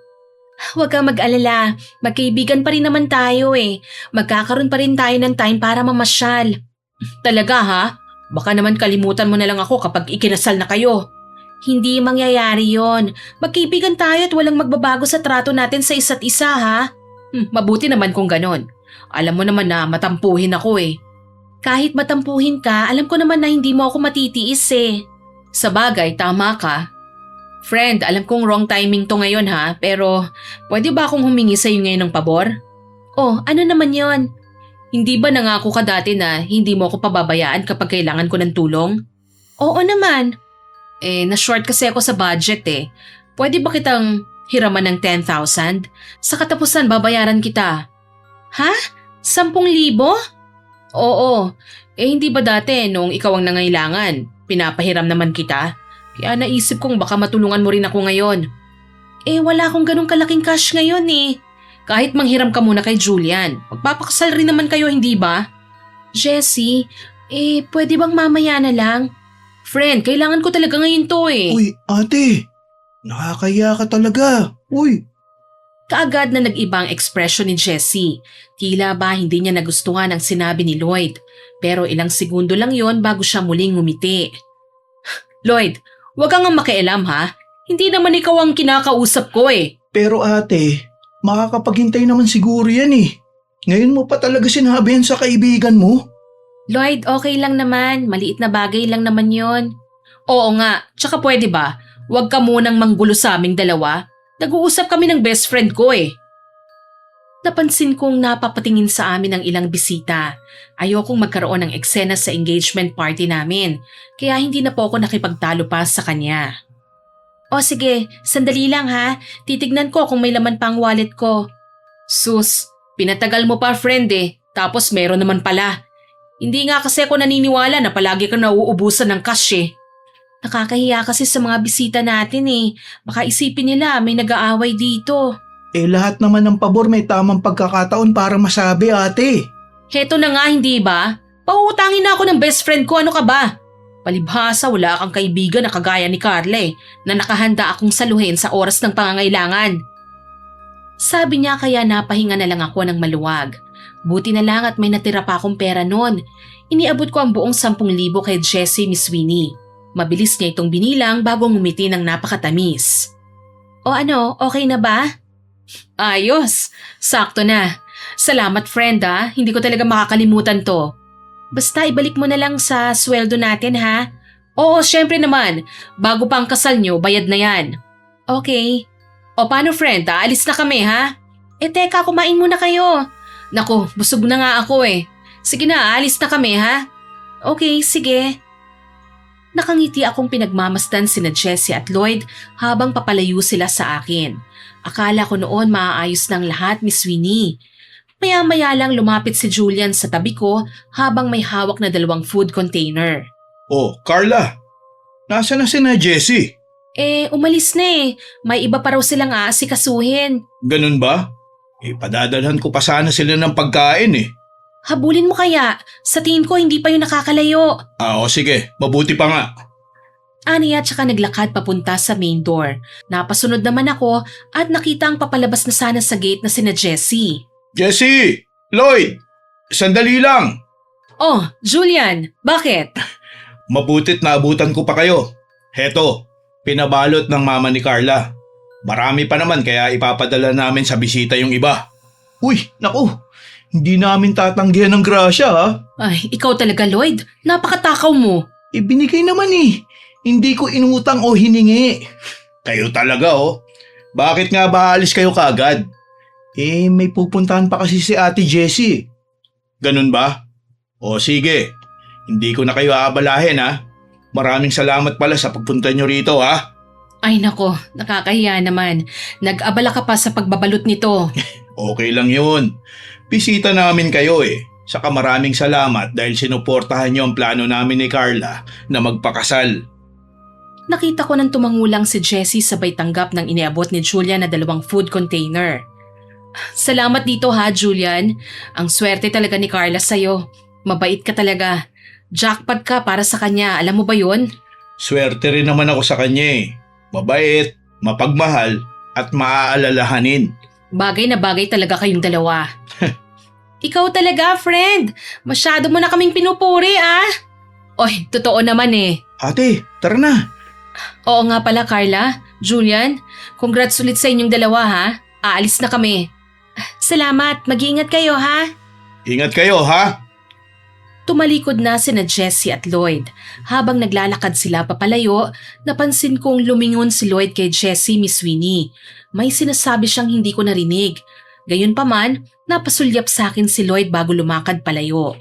Huwag kang mag-alala, magkaibigan pa rin naman tayo eh. Magkakaroon pa rin tayo ng time para mamasyal. Talaga ha? Baka naman kalimutan mo na lang ako kapag ikinasal na kayo. Hindi mangyayari yon. Magkaibigan tayo at walang magbabago sa trato natin sa isa't isa ha? Mabuti naman kung ganon. Alam mo naman na matampuhin ako eh. Kahit matampuhin ka, alam ko naman na hindi mo ako matitiis eh. Sa bagay, tama ka. Friend, alam kong wrong timing to ngayon ha, pero pwede ba akong humingi sa iyo ngayon ng pabor? Oh, ano naman yon? Hindi ba nangako ka dati na hindi mo ako pababayaan kapag kailangan ko ng tulong? Oo naman. Na-short kasi ako sa budget eh. Pwede ba kitang hiraman ng 10,000? Sa katapusan, babayaran kita. Ha? 10,000? Oo. Hindi ba dati nung ikaw ang nangailangan, pinapahiram naman kita? Kaya naisip kong baka matulungan mo rin ako ngayon. Wala akong ganong kalaking cash ngayon eh. Kahit manghiram ka muna kay Julian. Magpapakasal rin naman kayo, hindi ba? Jessie, pwede bang mamaya na lang? Friend, kailangan ko talaga ngayon to eh. Uy, ate, nakakaya ka talaga. Uy. Kaagad na nag-ibang ekspresyon ni Jessie. Tila ba hindi niya nagustuhan ang sinabi ni Lloyd. Pero ilang segundo lang yon bago siya muling ngumiti. Lloyd, huwag kang makialam ha. Hindi naman ikaw ang kinakausap ko eh. Pero ate, makakapaghintay naman siguro yan eh. Ngayon mo pa talaga sinabi yan sa kaibigan mo? Lloyd, okay lang naman. Maliit na bagay lang naman yon. Oo nga, tsaka pwede ba? Huwag ka munang manggulo sa aming dalawa. Nag-uusap kami ng best friend ko eh. Napansin kong napapatingin sa amin ang ilang bisita. Ayokong magkaroon ng eksena sa engagement party namin, kaya hindi na po ako nakipagtalo pa sa kanya. O sige, sandali lang ha. Titignan ko kung may laman pa ang wallet ko. Sus, pinatagal mo pa friend eh, tapos meron naman pala. Hindi nga kasi ako naniniwala na palagi ka nauubusan ng cash eh. Nakakahiya kasi sa mga bisita natin eh. Baka isipin nila may nag-aaway dito. Lahat naman ng pabor may tamang pagkakataon para masabi ate. Heto na nga, hindi ba? Pauutangin na ako ng best friend ko, ano ka ba? Palibhasa wala kang kaibigan na kagaya ni Carla na nakahanda akong saluhin sa oras ng pangangailangan. Sabi niya kaya napahinga na lang ako ng maluwag. Buti na lang at may natira pa akong pera noon. Iniabot ko ang buong 10,000 kay Jessie Miss Winnie. Mabilis niya itong binilang bago ngumiti ng napakatamis. O ano, okay na ba? Ayos, sakto na. Salamat friend hindi ko talaga makakalimutan to. Basta ibalik mo na lang sa sweldo natin ha. Oo, syempre naman. Bago pa ang kasal nyo, bayad na yan. Okay. O paano friend, alis na kami ha? Teka, kumain muna kayo. Naku, busog na nga ako Sige na, alis na kami ha? Okay, sige. Nakangiti akong pinagmamasdan sina Jessie at Lloyd habang papalayo sila sa akin. Akala ko noon maaayos ng lahat, Miss Winnie. Maya-maya lang lumapit si Julian sa tabi ko habang may hawak na 2 food container. Oh, Carla, nasa na Jessie? Umalis na May iba pa raw silang aasikasuhin. Ganun ba? Padadalhan ko pa sana sila ng pagkain Habulin mo kaya? Sa tingin ko hindi pa yun nakakalayo. O sige, mabuti pa nga. Aniya tsaka naglakad papunta sa main door. Napasunod naman ako at nakita ang papalabas na sana sa gate na sina Jessie. Jessie! Lloyd! Sandali lang! Oh, Julian, bakit? Mabutit naabutan ko pa kayo. Heto, pinabalot ng mama ni Carla. Marami pa naman kaya ipapadala namin sa bisita yung iba. Uy, naku! Hindi namin tatanggihan ng grasya Ay, ikaw talaga Lloyd. Napakatakaw mo. Binigay naman Hindi ko inutang o hiningi. Kayo talaga Bakit nga ba alis kayo kaagad? May pupuntahan pa kasi si Ate Jessie. Ganun ba? O sige, hindi ko na kayo aabalahin Maraming salamat pala sa pagpunta nyo rito Ay nako, nakakahiya naman. Nag-abala ka pa sa pagbabalot nito. Okay lang yun. Bisita namin kayo Saka maraming salamat dahil sinuportahan nyo ang plano namin ni Carla na magpakasal. Nakita ko nang tumangulang si Jessie sabay tanggap ng iniabot ni Julian na 2 food container. Salamat dito Julian. Ang swerte talaga ni Carla sa'yo. Mabait ka talaga. Jackpot ka para sa kanya, alam mo ba yun? Swerte rin naman ako sa kanya Mabait, mapagmahal, at maaalalahanin. Bagay na bagay talaga kayong dalawa. Ikaw talaga, friend. Masyado mo na kaming pinupuri, Oy, totoo naman Ate, tara na. Oo nga pala, Carla. Julian, congrats ulit sa inyong dalawa, Aalis na kami. Salamat, mag-iingat kayo, Ingat kayo, Tumalikod na sina Jessie at Lloyd. Habang naglalakad sila papalayo, napansin kong lumingon si Lloyd kay Jessie Miss Winnie. May sinasabi siyang hindi ko narinig. Gayunpaman, napasulyap sa akin si Lloyd bago lumakad palayo.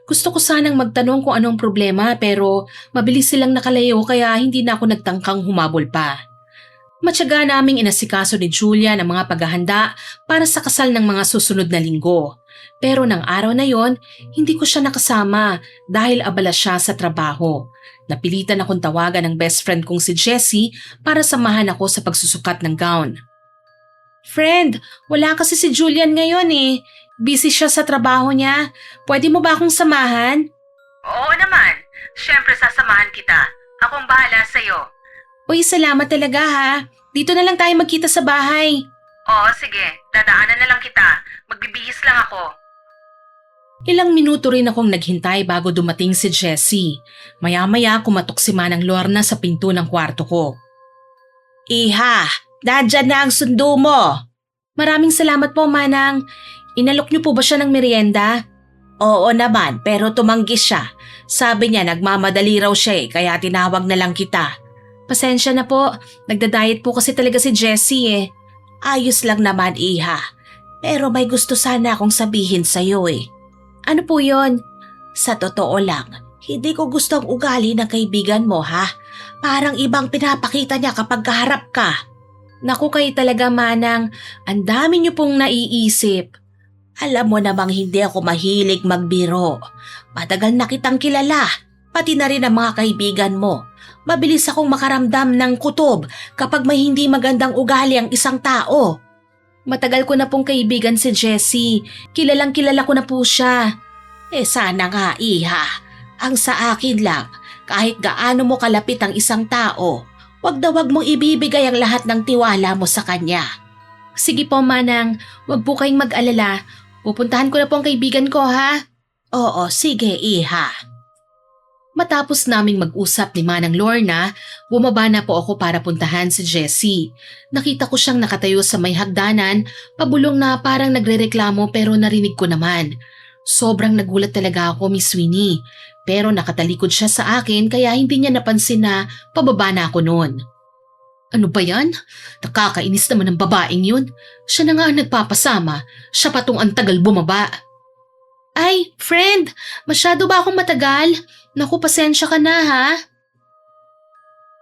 Gusto ko sanang magtanong kung anong problema pero mabilis silang nakalayo kaya hindi na ako nagtangkang humabol pa. Matyaga naming inasikaso ni Julian ang mga paghahanda para sa kasal ng mga susunod na linggo. Pero ng araw na yon, hindi ko siya nakasama dahil abala siya sa trabaho. Napilitan akong tawagan ng best friend kong si Jessie para samahan ako sa pagsusukat ng gown. Friend, wala kasi si Julian ngayon Busy siya sa trabaho niya. Pwede mo ba akong samahan? Oo naman. Siyempre sasamahan kita. Akong bahala sa'yo. Uy, salamat talaga Dito na lang tayo magkita sa bahay. Oo, sige. Dadaanan na lang kita. Magbibihis lang ako. Ilang minuto rin akong naghintay bago dumating si Jessie. Maya-maya kumatok si Manang Lorna sa pinto ng kwarto ko. Iha, nandyan na ang sundo mo. Maraming salamat po, Manang. Inalok niyo po ba siya ng merienda? Oo naman, pero tumanggi siya. Sabi niya nagmamadali raw siya kaya tinawag na lang kita. Pasensya na po. Nagda-diet po kasi talaga si Jessie Ayos lang naman, Iha. Pero may gusto sana akong sabihin sa'yo Ano po yon? Sa totoo lang, hindi ko gustong ugali ng kaibigan mo Parang ibang pinapakita niya kapag kaharap ka. Naku kayo talaga, Manang. Ang dami niyo pong naiisip. Alam mo namang hindi ako mahilig magbiro. Matagal na kitang kilala, pati na rin ang mga kaibigan mo. Mabilis akong makaramdam ng kutob kapag may hindi magandang ugali ang isang tao. Matagal ko na pong kaibigan si Jessie. Kilalang kilala ko na po siya. Sana nga, iha. Ang sa akin lang, kahit gaano mo kalapit ang isang tao, wag na wag mong ibibigay ang lahat ng tiwala mo sa kanya. Sige po, Manang. Huwag po kayong mag-alala. Pupuntahan ko na po ang kaibigan ko, ha? Oo, sige, iha. Matapos naming mag-usap ni Manang Lorna, bumaba na po ako para puntahan si Jessie. Nakita ko siyang nakatayo sa may hagdanan, pabulong na parang nagrereklamo pero narinig ko naman. Sobrang nagulat talaga ako, Miss Winnie. Pero nakatalikod siya sa akin kaya hindi niya napansin na pababa na ako noon. Ano ba yan? Nakakainis naman ng babaeng yun. Siya na nga ang nagpapasama. Siya pa tong antagal bumaba. Ay, friend, masyado ba akong matagal? Naku, pasensya ka na ha.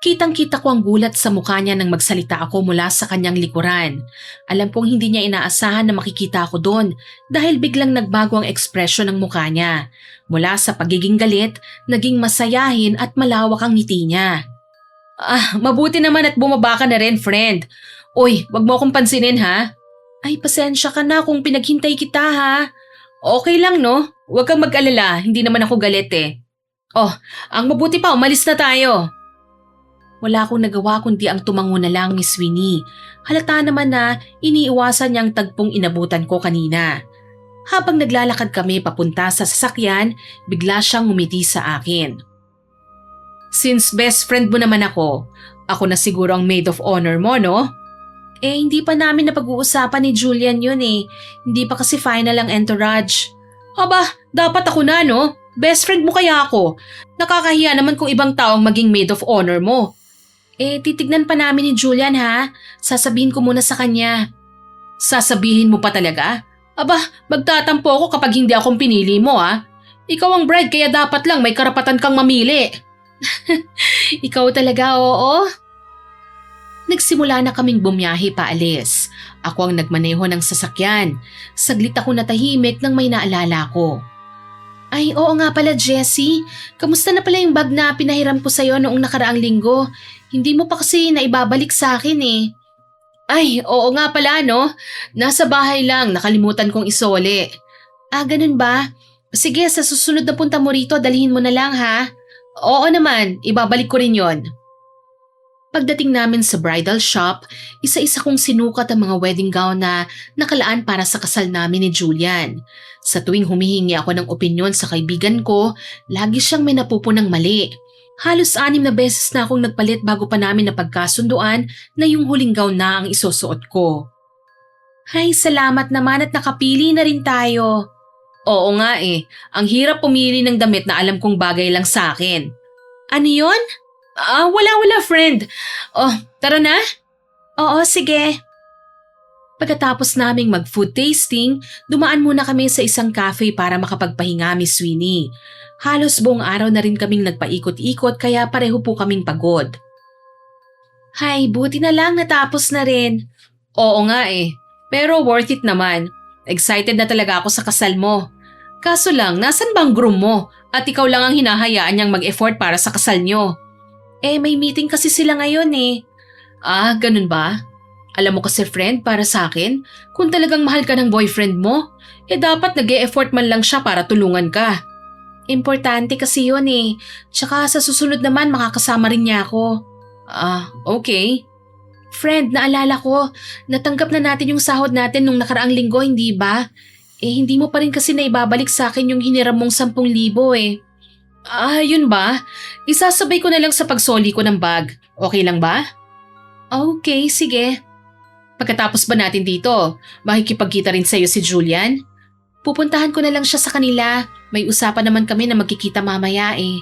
Kitang-kita ko ang gulat sa mukha niya nang magsalita ako mula sa kanyang likuran. Alam kong hindi niya inaasahan na makikita ako doon dahil biglang nagbago ang ekspresyon ng mukha niya. Mula sa pagiging galit, naging masayahin at malawak ang ngiti niya. Mabuti naman at bumaba ka na rin, friend. Uy, wag mo akong pansinin ha. Ay, pasensya ka na kung pinaghintay kita ha. Okay lang no? Huwag kang mag-alala, hindi naman ako galit eh. Oh, ang mabuti pa, umalis na tayo. Wala akong nagawa kundi ang tumango na lang, Miss Winnie. Halata naman na iniiwasan niyang tagpong inabutan ko kanina. Habang naglalakad kami papunta sa sasakyan, bigla siyang ngumiti sa akin. Since best friend mo naman ako na siguro ang maid of honor mo, no? Hindi pa namin napag-uusapan ni Julian yun eh. Hindi pa kasi final ang entourage. Aba, dapat ako na, no? Best friend mo kaya ako. Nakakahiya naman kung ibang taong maging maid of honor mo. Titignan pa namin ni Julian ha. Sasabihin ko muna sa kanya. Sasabihin mo pa talaga? Aba, magtatampo ako kapag hindi akong pinili mo ha. Ikaw ang bride kaya dapat lang may karapatan kang mamili. Ikaw talaga, oo? Nagsimula na kaming bumiyahe paalis. Ako ang nagmaneho ng sasakyan. Saglit ako natahimik nang may naalala ko. Ay, oo nga pala, Jessie. Kamusta na pala yung bag na pinahiram ko sa'yo noong nakaraang linggo? Hindi mo pa kasi naibabalik sa akin eh. Ay, oo nga pala no. Nasa bahay lang, nakalimutan kong isole. Ganun ba? Sige, sa susunod na punta mo rito, dalhin mo na lang ha. Oo naman, ibabalik ko rin yon. Pagdating namin sa bridal shop, isa-isa kong sinukat ang mga wedding gown na nakalaan para sa kasal namin ni Julian. Sa tuwing humihingi ako ng opinyon sa kaibigan ko, lagi siyang may napupunang mali. Halos 6 na beses na akong nagpalit bago pa namin napagkasunduan na yung huling gown na ang isusuot ko. Ay, salamat naman at nakapili na rin tayo. Oo nga eh, ang hirap pumili ng damit na alam kong bagay lang sa akin. Ano yun? Wala friend. Oh, tara na? Oo, sige. Pagkatapos naming mag-food tasting, dumaan muna kami sa isang cafe para makapagpahinga, Miss Winnie. Halos buong araw na rin kaming nagpaikot-ikot kaya pareho po kaming pagod. Hay, buti na lang natapos na rin. Oo nga eh, pero worth it naman. Excited na talaga ako sa kasal mo. Kaso lang, nasan bang groom mo? At ikaw lang ang hinahayaan niyang mag-effort para sa kasal niyo. May meeting kasi sila ngayon eh. Ganun ba? Alam mo kasi friend, para sa akin, kung talagang mahal ka ng boyfriend mo, dapat nag-e-effort man lang siya para tulungan ka. Importante kasi yun eh. Tsaka sa susunod naman makakasama rin niya ako. Okay. Friend, naalala ko, natanggap na natin yung sahod natin nung nakaraang linggo, hindi ba? Hindi mo pa rin kasi naibabalik sa akin yung hiniram mong 10,000 eh. Yun ba? Isasabay ko na lang sa pagsoli ko ng bag. Okay lang ba? Okay, sige. Pagkatapos ba natin dito, makikipagkita rin sa'yo si Julian? Pupuntahan ko na lang siya sa kanila. May usapan naman kami na magkikita mamaya eh.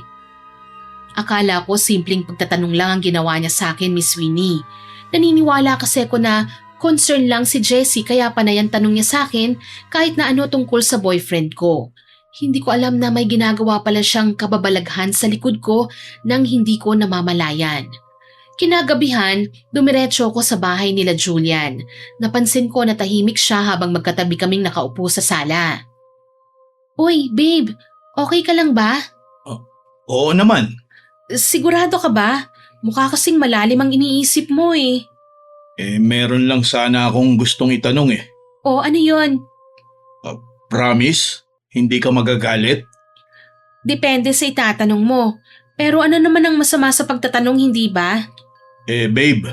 Akala ko simpleng pagtatanong lang ang ginawa niya sa akin, Miss Winnie. Naniniwala kasi ako na concern lang si Jessie kaya panay ang tanong niya sa akin kahit na ano tungkol sa boyfriend ko. Hindi ko alam na may ginagawa pala siyang kababalaghan sa likod ko nang hindi ko namamalayan. Kinagabihan, dumiretso ko sa bahay nila Julian. Napansin ko na tahimik siya habang magkatabi kaming nakaupo sa sala. Uy, babe, okay ka lang ba? Oo naman. Sigurado ka ba? Mukha kasing malalim ang iniisip mo eh. Meron lang sana akong gustong itanong eh. O ano yon? Promise? Hindi ka magagalit? Depende sa itatanong mo. Pero ano naman ang masama sa pagtatanong, hindi ba? Babe,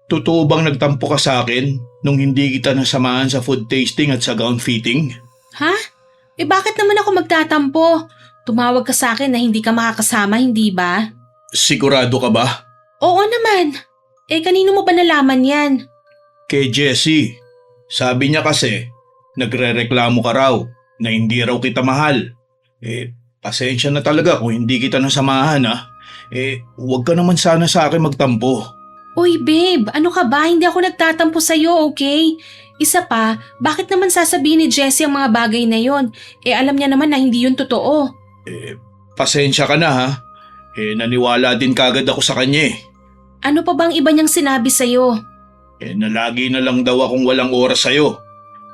totoo bang nagtampo ka sa akin nung hindi kita nasamahan sa food tasting at sa gown fitting? Ha? Bakit naman ako magtatampo? Tumawag ka sa akin na hindi ka makakasama, hindi ba? Sigurado ka ba? Oo naman. Kanino mo ba nalaman yan? Kay Jessie. Sabi niya kasi, nagrereklamo ka raw na hindi raw kita mahal. Pasensya na talaga kung hindi kita nasamahan ha. Huwag ka naman sana sa akin magtampo. Uy babe, ano ka ba? Hindi ako nagtatampo sa'yo, okay? Isa pa, bakit naman sasabihin ni Jessie ang mga bagay na yon? Alam niya naman na hindi yun totoo. Pasensya ka na ha. Naniwala din kagad ako sa kanya eh. Ano pa bang iba niyang sinabi sa'yo? Na lagi na lang daw akong walang oras sa'yo.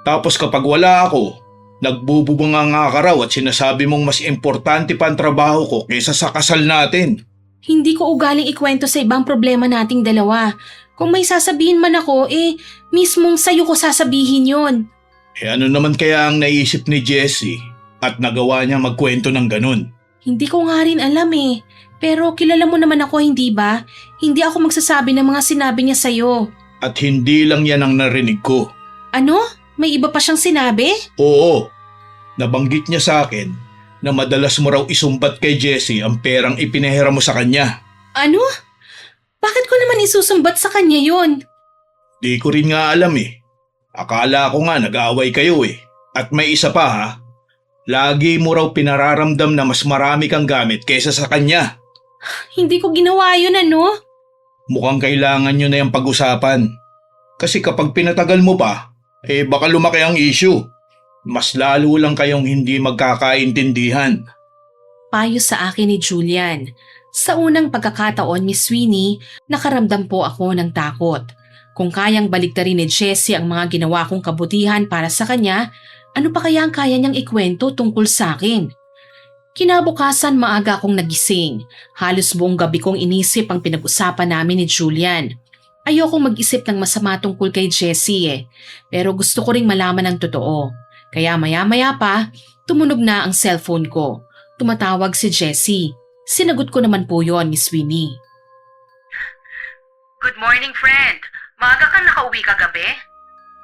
Tapos kapag wala ako, nagbububunga nga ka raw at sinasabi mong mas importante pa ang trabaho ko kaysa sa kasal natin. Hindi ko ugaling ikwento sa ibang problema nating dalawa. Kung may sasabihin man ako, mismong sa'yo ko sasabihin yon. Ano naman kaya ang naisip ni Jessie at nagawa niya magkwento ng ganun? Hindi ko nga rin alam eh. Pero kilala mo naman ako, hindi ba? Hindi ako magsasabi ng mga sinabi niya sa'yo. At hindi lang yan ang narinig ko. Ano? May iba pa siyang sinabi? Oo. Nabanggit niya sa akin na madalas mo raw isumbat kay Jessie ang perang ipinahira mo sa kanya. Ano? Bakit ko naman isusumbat sa kanya yon? Di ko rin nga alam eh. Akala ko nga nag-aaway kayo eh. At may isa pa ha. Lagi mo raw pinararamdam na mas marami kang gamit kaysa sa kanya. Hindi ko ginawa yun, ano? Mukhang kailangan nyo na yung pag-usapan. Kasi kapag pinatagal mo pa, baka lumaki ang issue. Mas lalo lang kayong hindi magkakaintindihan. Payo sa akin ni Julian. Sa unang pagkakataon, Miss Sweeney, nakaramdam po ako ng takot. Kung kayang baliktarin ni Jessie ang mga ginawa kong kabutihan para sa kanya, ano pa kaya ang kaya niyang ikwento tungkol sa akin? Kinabukasan maaga akong nagising. Halos buong gabi kong inisip ang pinag-usapan namin ni Julian. Ayokong mag-isip ng masama tungkol kay Jessie pero gusto ko ring malaman ang totoo. Kaya maya-maya pa, tumunog na ang cellphone ko. Tumatawag si Jessie. Sinagot ko naman po yon, Miss Winnie. Good morning, friend. Maaga kang nakauwi kagabi?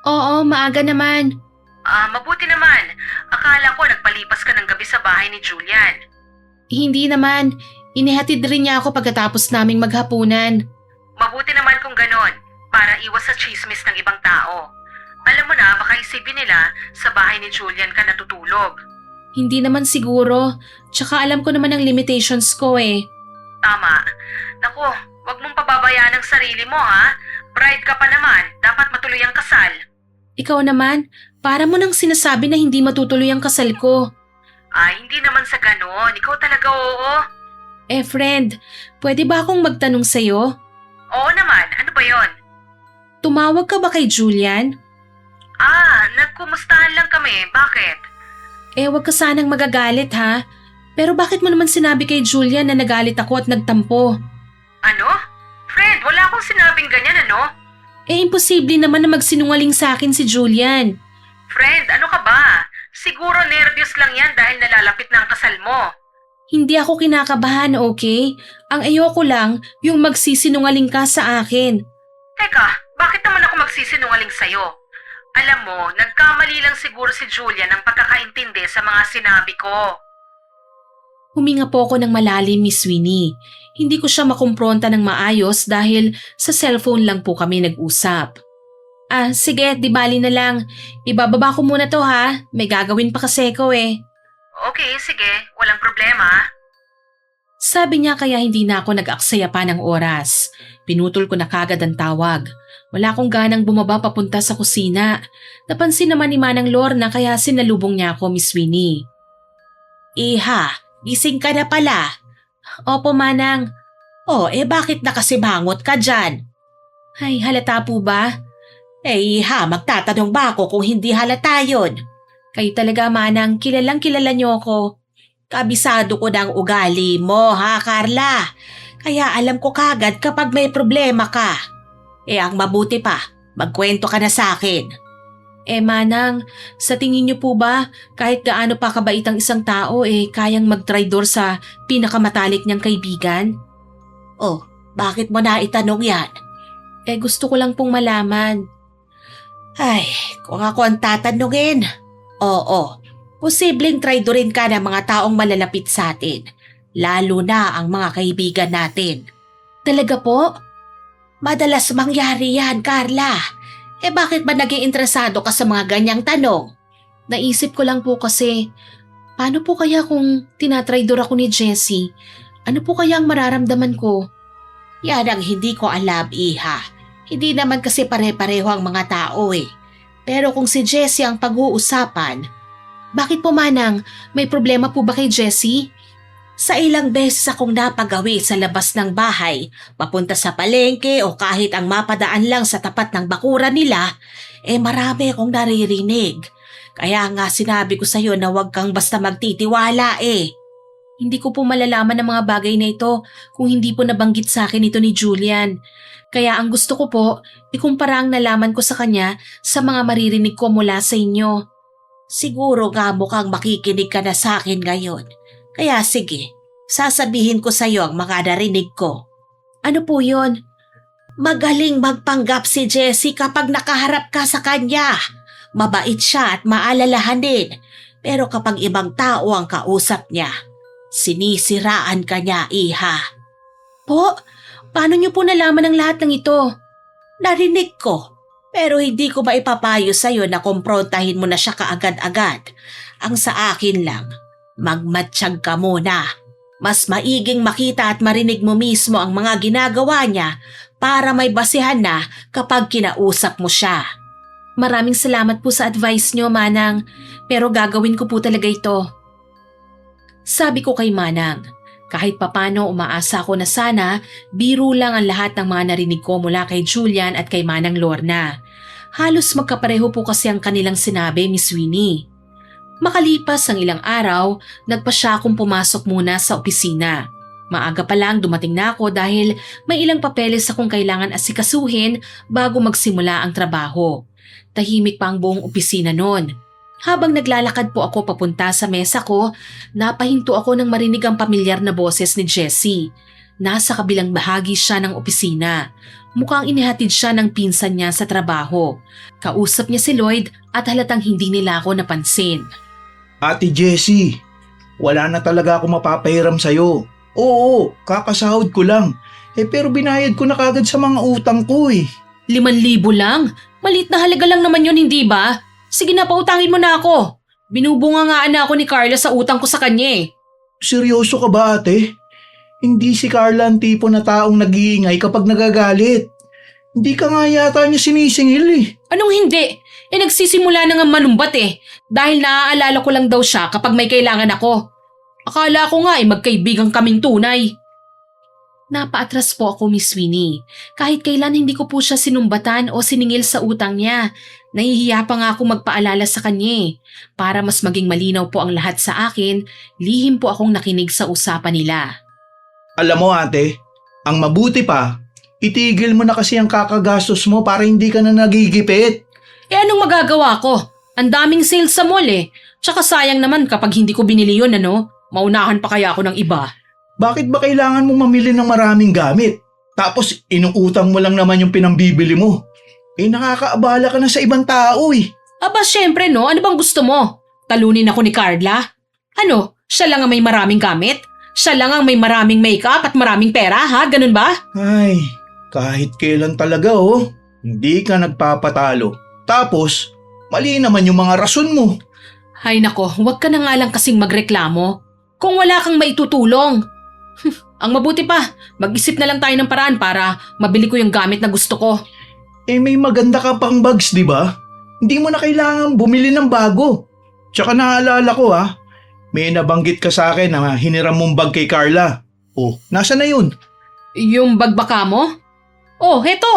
Oo, maaga naman. Mabuti naman. Akala ko nagpalipas ka ng gabi sa bahay ni Julian. Hindi naman. Inihatid rin niya ako pagkatapos naming maghapunan. Mabuti naman kung ganon, para iwas sa chismis ng ibang tao. Alam mo na, baka isipin nila sa bahay ni Julian ka natutulog. Hindi naman siguro. Tsaka alam ko naman ang limitations ko Tama. Naku, wag mong pababayaan ang sarili mo ha. Bride ka pa naman, dapat matuloy ang kasal. Ikaw naman, para mo nang sinasabi na hindi matutuloy ang kasal ko. Hindi naman sa ganon. Ikaw talaga oo. Friend, pwede ba akong magtanong sa'yo? Oo naman, ano ba yon? Tumawag ka ba kay Julian? Nagkumustahan lang kami. Bakit? Wag ka sanang magagalit ha. Pero bakit mo naman sinabi kay Julian na nagalit ako at nagtampo? Ano? Friend, wala akong sinabing ganyan ano? Imposible naman na magsinungaling sa akin si Julian. Friend, ano ka ba? Siguro nervyos lang yan dahil nalalapit na ang kasal mo. Hindi ako kinakabahan, okay? Ang ayoko lang, yung magsisinungaling ka sa akin. Teka, bakit naman ako magsisinungaling sa'yo? Alam mo, nagkamali lang siguro si Julia ng pagkakaintindi sa mga sinabi ko. Huminga po ako ng malalim, Miss Winnie. Hindi ko siya makumpronta ng maayos dahil sa cellphone lang po kami nag-usap. Sige, di bali na lang. Ibababa ko muna to ha. May gagawin pa kasi ko Okay, sige. Walang problema. Sabi niya kaya hindi na ako nag-aksaya pa ng oras. Pinutol ko na kagad ang tawag. Wala akong ganang bumaba papunta sa kusina. Napansin naman ni Manang Lorna kaya sinalubong niya ako, Miss Winnie. Iha, gising ka na pala. Opo, Manang. Bakit nakasimangot ka dyan? Ay, halata po ba? Iha, magtatanong ba ako kung hindi halata yun? Kayo talaga, Manang. Kilalang kilala niyo ako. Kabisado ko ng ugali mo, ha, Carla? Kaya alam ko kagad kapag may problema ka. Ang mabuti pa, magkwento ka na sa akin. Manang, sa tingin niyo po ba kahit gaano pa kabait ang isang tao kayang magtraidor sa pinakamatalik niyang kaibigan? Oh, bakit mo na itanong yan? Gusto ko lang pong malaman. Ay, kung ako ang tatanungin, oo, posibleng traidorin ka ng mga taong malalapit sa atin, lalo na ang mga kaibigan natin. Talaga po? Madalas mangyari yan, Carla. Bakit ba naging interesado ka sa mga ganyang tanong? Naisip ko lang po kasi, paano po kaya kung tinatraidor ako ni Jessie? Ano po kaya ang mararamdaman ko? Yan ang hindi ko alam, Iha. Hindi naman kasi pare-pareho ang mga tao Pero kung si Jessie ang pag-uusapan, Bakit po Manang? May problema po ba kay Jessie? sa ilang beses akong napagawi sa labas ng bahay, papunta sa palengke o kahit ang mapadaan lang sa tapat ng bakuran nila, marami akong naririnig. Kaya nga sinabi ko sa'yo na huwag kang basta magtitiwala Hindi ko po malalaman ang mga bagay na ito kung hindi po nabanggit sa akin ito ni Julian. Kaya ang gusto ko po, ikumpara ang nalaman ko sa kanya sa mga maririnig ko mula sa inyo. Siguro nga mukhang makikinig ka na sa akin ngayon. Kaya sige, sasabihin ko sa'yo ang mga narinig ko. Ano po yon? Magaling magpanggap si Jessie kapag nakaharap ka sa kanya. Mabait siya at maalalahanin. Pero kapag ibang tao ang kausap niya, sinisiraan ka niya, Iha. Po, paano niyo po nalaman ang lahat ng ito? Narinig ko, pero hindi ko maipapayo sa'yo na kumprontahin mo na siya kaagad-agad. Ang sa akin lang, magmatsyag ka muna. Mas maiging makita at marinig mo mismo ang mga ginagawa niya para may basihan na kapag kinausap mo siya. Maraming salamat po sa advice niyo, Manang. Pero gagawin ko po talaga ito. Sabi ko kay Manang, kahit papano umaasa ako na sana biro lang ang lahat ng mga narinig ko mula kay Julian at kay Manang Lorna. Halos magkapareho po kasi ang kanilang sinabi, Miss Winnie. Makalipas ang ilang araw, nagpa siya akong pumasok muna sa opisina. Maaga pa lang dumating na ako dahil may ilang papeles akong kailangan asikasuhin bago magsimula ang trabaho. Tahimik pa ang buong opisina noon. Habang naglalakad po ako papunta sa mesa ko, napahinto ako nang marinig ang pamilyar na boses ni Jessie. Nasa kabilang bahagi siya ng opisina. Mukhang inihatid siya ng pinsan niya sa trabaho. Kausap niya si Lloyd at halatang hindi nila ako napansin. Ate Jessie, wala na talaga ako mapapahiram sa'yo. Oo, kakasahod ko lang. Pero binayad ko na kagad sa mga utang ko 5,000 lang? Maliit na halaga lang naman yun, hindi ba? Sige na, pautangin mo na ako. Binubungangaan na ako ni Carla sa utang ko sa kanya Seryoso ka ba ate? Hindi si Carla ang tipo na taong nag-iingay kapag nagagalit. Hindi ka nga yata niya sinisingil Anong hindi? Nagsisimula na nga manumbat dahil naaalala ko lang daw siya kapag may kailangan ako. Akala ko nga magkaibigan kaming tunay. Napaatras po ako, Miss Winnie. Kahit kailan hindi ko po siya sinumbatan o siningil sa utang niya. Nahihiya pa nga ako magpaalala sa kanya Para mas maging malinaw po ang lahat sa akin, lihim po akong nakinig sa usapan nila. Alam mo ate, ang mabuti pa, itigil mo na kasi ang kakagastos mo para hindi ka na nagigipit. Anong magagawa ko? Ang daming sales sa mall Tsaka sayang naman kapag hindi ko binili yun Maunahan pa kaya ako ng iba? Bakit ba kailangan mo mamili ng maraming gamit? Tapos inuutang mo lang naman yung pinambibili mo. Nakakaabala ka na sa ibang tao Aba syempre ano bang gusto mo? Talunin ako ni Carla? Siya lang ang may maraming gamit? Siya lang ang may maraming makeup at maraming pera ganun ba? Ay, kahit kailan talaga hindi ka nagpapatalo. Tapos, mali naman yung mga rason mo. Ay nako, huwag ka na nga lang kasing magreklamo. Kung wala kang maitutulong. Ang mabuti pa, mag-isip na lang tayo ng paraan para mabili ko yung gamit na gusto ko. May maganda ka pang bags, di ba? Hindi mo na kailangan bumili ng bago. Tsaka naalala ko may nabanggit ka sa akin na hiniram mong bag kay Carla. Nasa na yun? Yung bagbaka mo? Heto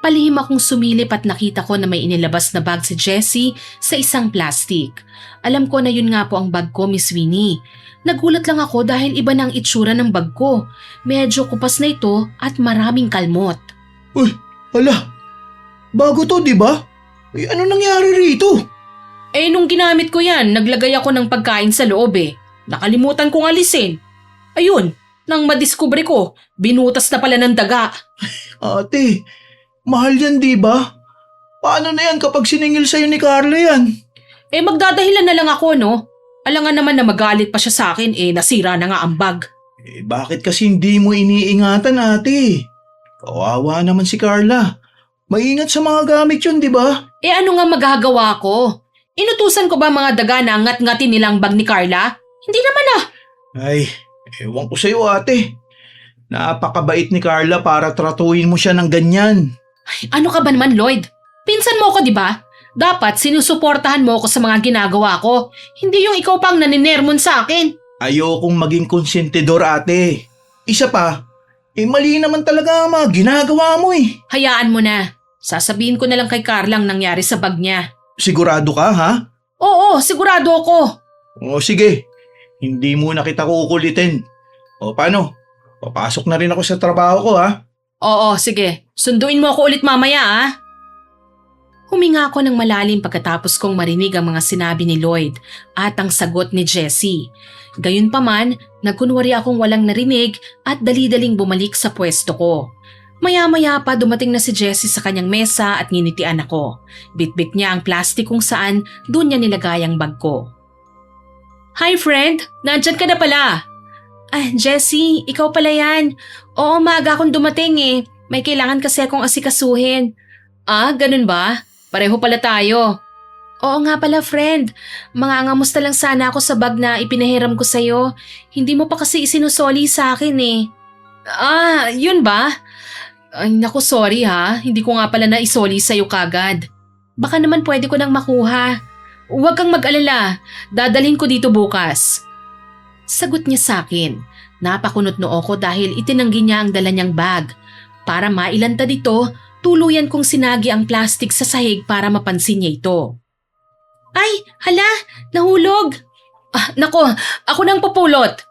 Palihim akong sumilip at nakita ko na may inilabas na bag si Jessie sa isang plastic. Alam ko na yun nga po ang bag ko, Miss Winnie. Nagulat lang ako dahil iba na ang itsura ng bag ko. Medyo kupas na ito at maraming kalmot. Uy, hala. Bago to, di ba? Ano nangyari rito? Nung ginamit ko yan, naglagay ako ng pagkain sa loob eh. Nakalimutan kong alisin. Ayun, nang madiskubre ko, binutas na pala ng daga. Ate, mahal yan di ba? Paano na yan kapag siningil sa'yo ni Carla yan? Magdadahilan na lang ako, no? Alangan naman na magalit pa siya sa akin, nasira na nga ang bag. Bakit kasi hindi mo iniingatan, ate? Kawawa naman si Carla. Maingat sa mga gamit yun, di ba? Ano nga magagawa ko? Inutusan ko ba mga daga na ngat-ngatin nilang bag ni Carla? Hindi naman ah. Ay, ewan ko sa'yo, ate. Napakabait ni Carla para tratuhin mo siya ng ganyan. Ano ka ba naman, Lloyd? Pinsan mo ko, di ba? Dapat sinusuportahan mo ako sa mga ginagawa ko. Hindi yung ikaw pang naninermon sa akin. Ayokong maging konsentidor, ate. Isa pa, mali naman talaga ang mga ginagawa mo eh. Hayaan mo na. Sasabihin ko na lang kay Carla ang nangyari sa bag niya. Sigurado ka, ha? Oo, sigurado ako. O sige, hindi mo na kita kukulitin. O paano? Papasok na rin ako sa trabaho ko, ha? Oo, sige. Sunduin mo ako ulit mamaya, ah. Huminga ako ng malalim pagkatapos kong marinig ang mga sinabi ni Lloyd at ang sagot ni Jessie. Gayunpaman, nagkunwari akong walang narinig at dali-daling bumalik sa pwesto ko. Maya-maya pa dumating na si Jessie sa kanyang mesa at nginitian ako. Bitbit niya ang plastik kung saan doon niya nilagay ang bag ko. Hi friend, nandyan ka na pala. Jessie, ikaw pala yan. Oo, maaga akong dumating eh. May kailangan kasi akong asikasuhin. Ganun ba? Pareho pala tayo. Oo nga pala friend, mangangamusta lang sana ako sa bag na ipinahiram ko sa'yo. Hindi mo pa kasi isinusoli sa akin eh. Yun ba? Ay naku sorry ha, hindi ko nga pala naisoli sa'yo kagad. Baka naman pwede ko nang makuha. Huwag kang mag-alala, dadalhin ko dito bukas. Sagot niya sa akin. Napakunot noo ko dahil itinanggi niya ang dala niyang bag. Para mailanta dito, tuluyan kong sinagi ang plastik sa sahig para mapansin niya ito. Ay, hala, nahulog. Nako, ako nang pupulot.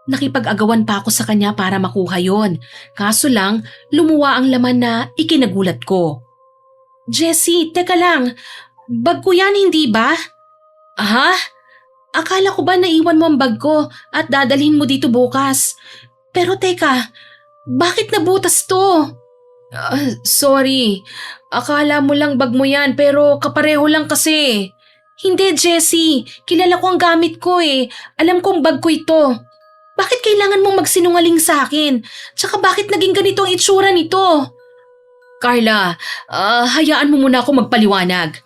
Nakipag-agawan pa ako sa kanya para makuha yon. Kaso lang, lumuwa ang laman na ikinagulat ko. Jessie, teka lang. Bag ko yan, hindi ba? Akala ko ba naiwan mo ang bag ko at dadalhin mo dito bukas? Pero teka, bakit nabutas to? Sorry, akala mo lang bag mo yan pero kapareho lang kasi. Hindi Jessie, kilala ko ang gamit ko eh. Alam kong bag ko ito. Bakit kailangan mong magsinungaling sa akin? Tsaka bakit naging ganito ang itsura nito? Carla, hayaan mo muna ako magpaliwanag.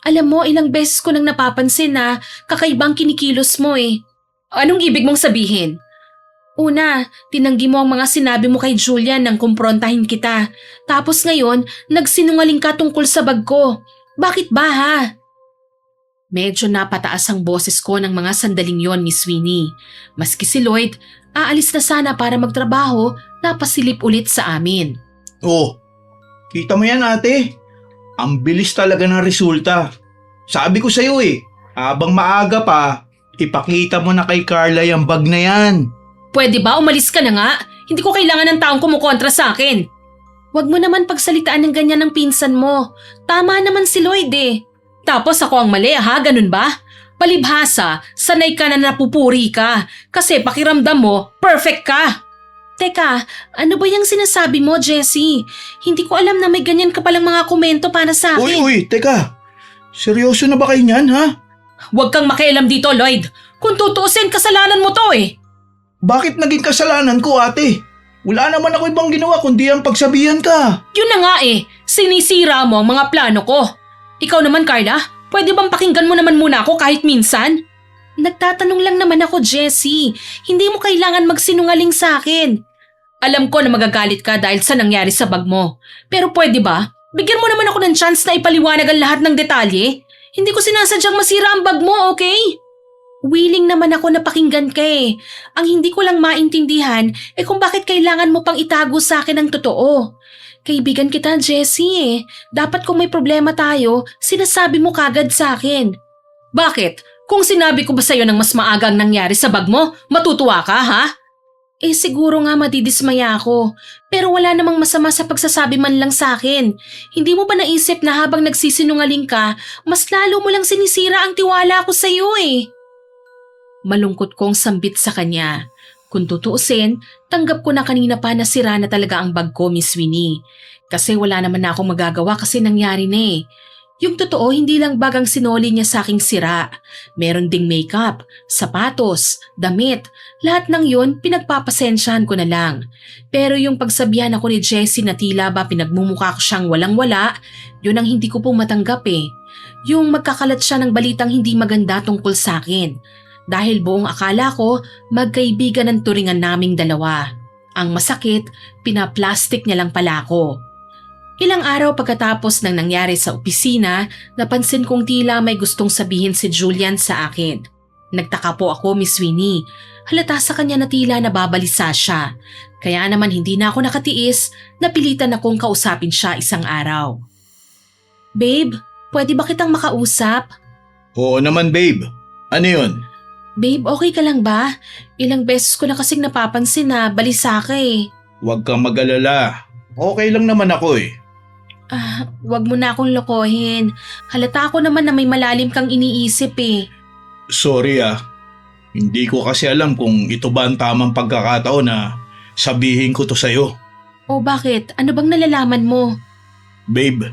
Alam mo, ilang beses ko nang napapansin na kakaibang kinikilos mo eh. Anong ibig mong sabihin? Una, tinanggi mo ang mga sinabi mo kay Julian nang kumprontahin kita. Tapos ngayon, nagsinungaling ka tungkol sa bag ko. Bakit ba ha? Medyo napataas ang boses ko ng mga sandaling yon, Miss Winnie. Maski si Lloyd, aalis na sana para magtrabaho, napasilip ulit sa amin. Oh, kita mo yan ate? Ang bilis talaga ng resulta. Sabi ko sa'yo eh, habang maaga pa, ipakita mo na kay Carla yung bag na yan. Pwede ba umalis ka na nga? Hindi ko kailangan ng taong kumukontra sa akin. Huwag mo naman pagsalitaan ng ganyan ng pinsan mo. Tama naman si Lloyd eh. Tapos ako ang mali ha, ganun ba? Palibhasa, sanay ka na napupuri ka. Kasi pakiramdam mo, perfect ka. Teka, ano ba yung sinasabi mo, Jessie? Hindi ko alam na may ganyan ka palang mga komento para sa akin. Uy, teka. Seryoso na ba kayo niyan ha? Huwag kang makialam dito, Lloyd. Kung tutuusin, kasalanan mo to eh. Bakit naging kasalanan ko ate? Wala naman ako ibang ginawa kundi ang pagsabihan ka. Yun na nga eh, sinisira mo ang mga plano ko. Ikaw naman, Carla, pwede bang pakinggan mo naman muna ako kahit minsan? Nagtatanong lang naman ako, Jessie. Hindi mo kailangan magsinungaling sa akin. Alam ko na magagalit ka dahil sa nangyari sa bag mo. Pero pwede ba? Bigyan mo naman ako ng chance na ipaliwanag ang lahat ng detalye. Hindi ko sinasadyang masira ang bag mo, okay? Willing naman ako na pakinggan ka eh. Ang hindi ko lang maintindihan kung bakit kailangan mo pang itago sa akin ang totoo. Kaibigan kita, Jessie eh. Dapat kung may problema tayo, sinasabi mo kagad sa akin. Bakit? Kung sinabi ko ba sa'yo ng mas maagang nangyari sa bag mo, matutuwa ka ha? Siguro nga madidismaya ako. Pero wala namang masama sa pagsasabi man lang sa akin. Hindi mo ba naisip na habang nagsisinungaling ka, mas lalo mo lang sinisira ang tiwala ko sa iyo eh? Malungkot kong sambit sa kanya. Kung tutuusin, tanggap ko na kanina pa na sira na talaga ang bag ko, Miss Winnie. Kasi wala naman na akong magagawa kasi nangyari na eh. Yung totoo, hindi lang bag ang sinoli niya sa aking sira. Meron ding makeup, sapatos, damit, lahat ng yun pinagpapasensyahan ko na lang. Pero yung pagsabihan ako ni Jessie na tila ba pinagmumukha ko siyang walang-wala, yun ang hindi ko pong matanggap eh. Yung magkakalat siya ng balitang hindi maganda tungkol sa akin. Dahil buong akala ko, magkaibigan ang turingan naming dalawa. Ang masakit, pinaplastic niya lang pala ako. Ilang araw pagkatapos ng nangyari sa opisina, napansin kong tila may gustong sabihin si Julian sa akin. Nagtaka po ako, Miss Winnie. Halata sa kanya na tila nababalisa siya. Kaya naman hindi na ako nakatiis, napilitan akong kausapin siya isang araw. Babe, pwede ba kitang makausap? Oo naman babe. Ano yun? Babe, okay ka lang ba? Ilang beses ko na kasing napapansin na balisa ka eh. Huwag kang mag-alala. Okay lang naman ako eh. Wag mo na akong lokohin. Halata ko naman na may malalim kang iniisip eh. Sorry Hindi ko kasi alam kung ito ba ang tamang pagkakataon na sabihin ko to sa'yo. O bakit? Ano bang nalalaman mo? Babe,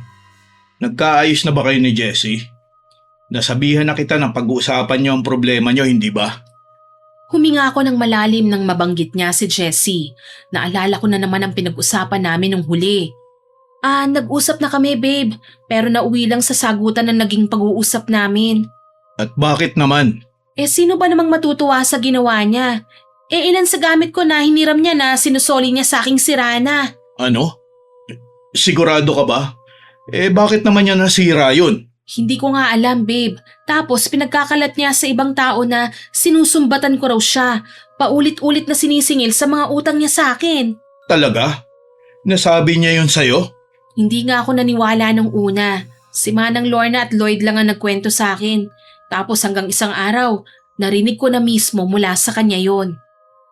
nagkaayos na ba kayo ni Jessie? Nasabihan na kita ng pag-uusapan niyo ang problema niyo, hindi ba? Huminga ako ng malalim nang mabanggit niya si Jessie. Naalala ko na naman ang pinag-usapan namin nung huli. Nag-usap na kami babe, pero nauwi lang sa sagutan na naging pag-uusap namin. At bakit naman? Sino ba namang matutuwa sa ginawa niya? Ilan sa gamit ko na hiniram niya na sinusoli niya sa aking sirana. Ano? Sigurado ka ba? Bakit naman niya nasira yun? Hindi ko nga alam babe. Tapos pinagkakalat niya sa ibang tao na sinusumbatan ko raw siya. Paulit-ulit na sinisingil sa mga utang niya sa akin. Talaga? Nasabi niya yun sa'yo? Hindi nga ako naniwala nung una. Si Manang Lorna at Lloyd lang ang nagkwento sa akin. Tapos hanggang isang araw, narinig ko na mismo mula sa kanya yon.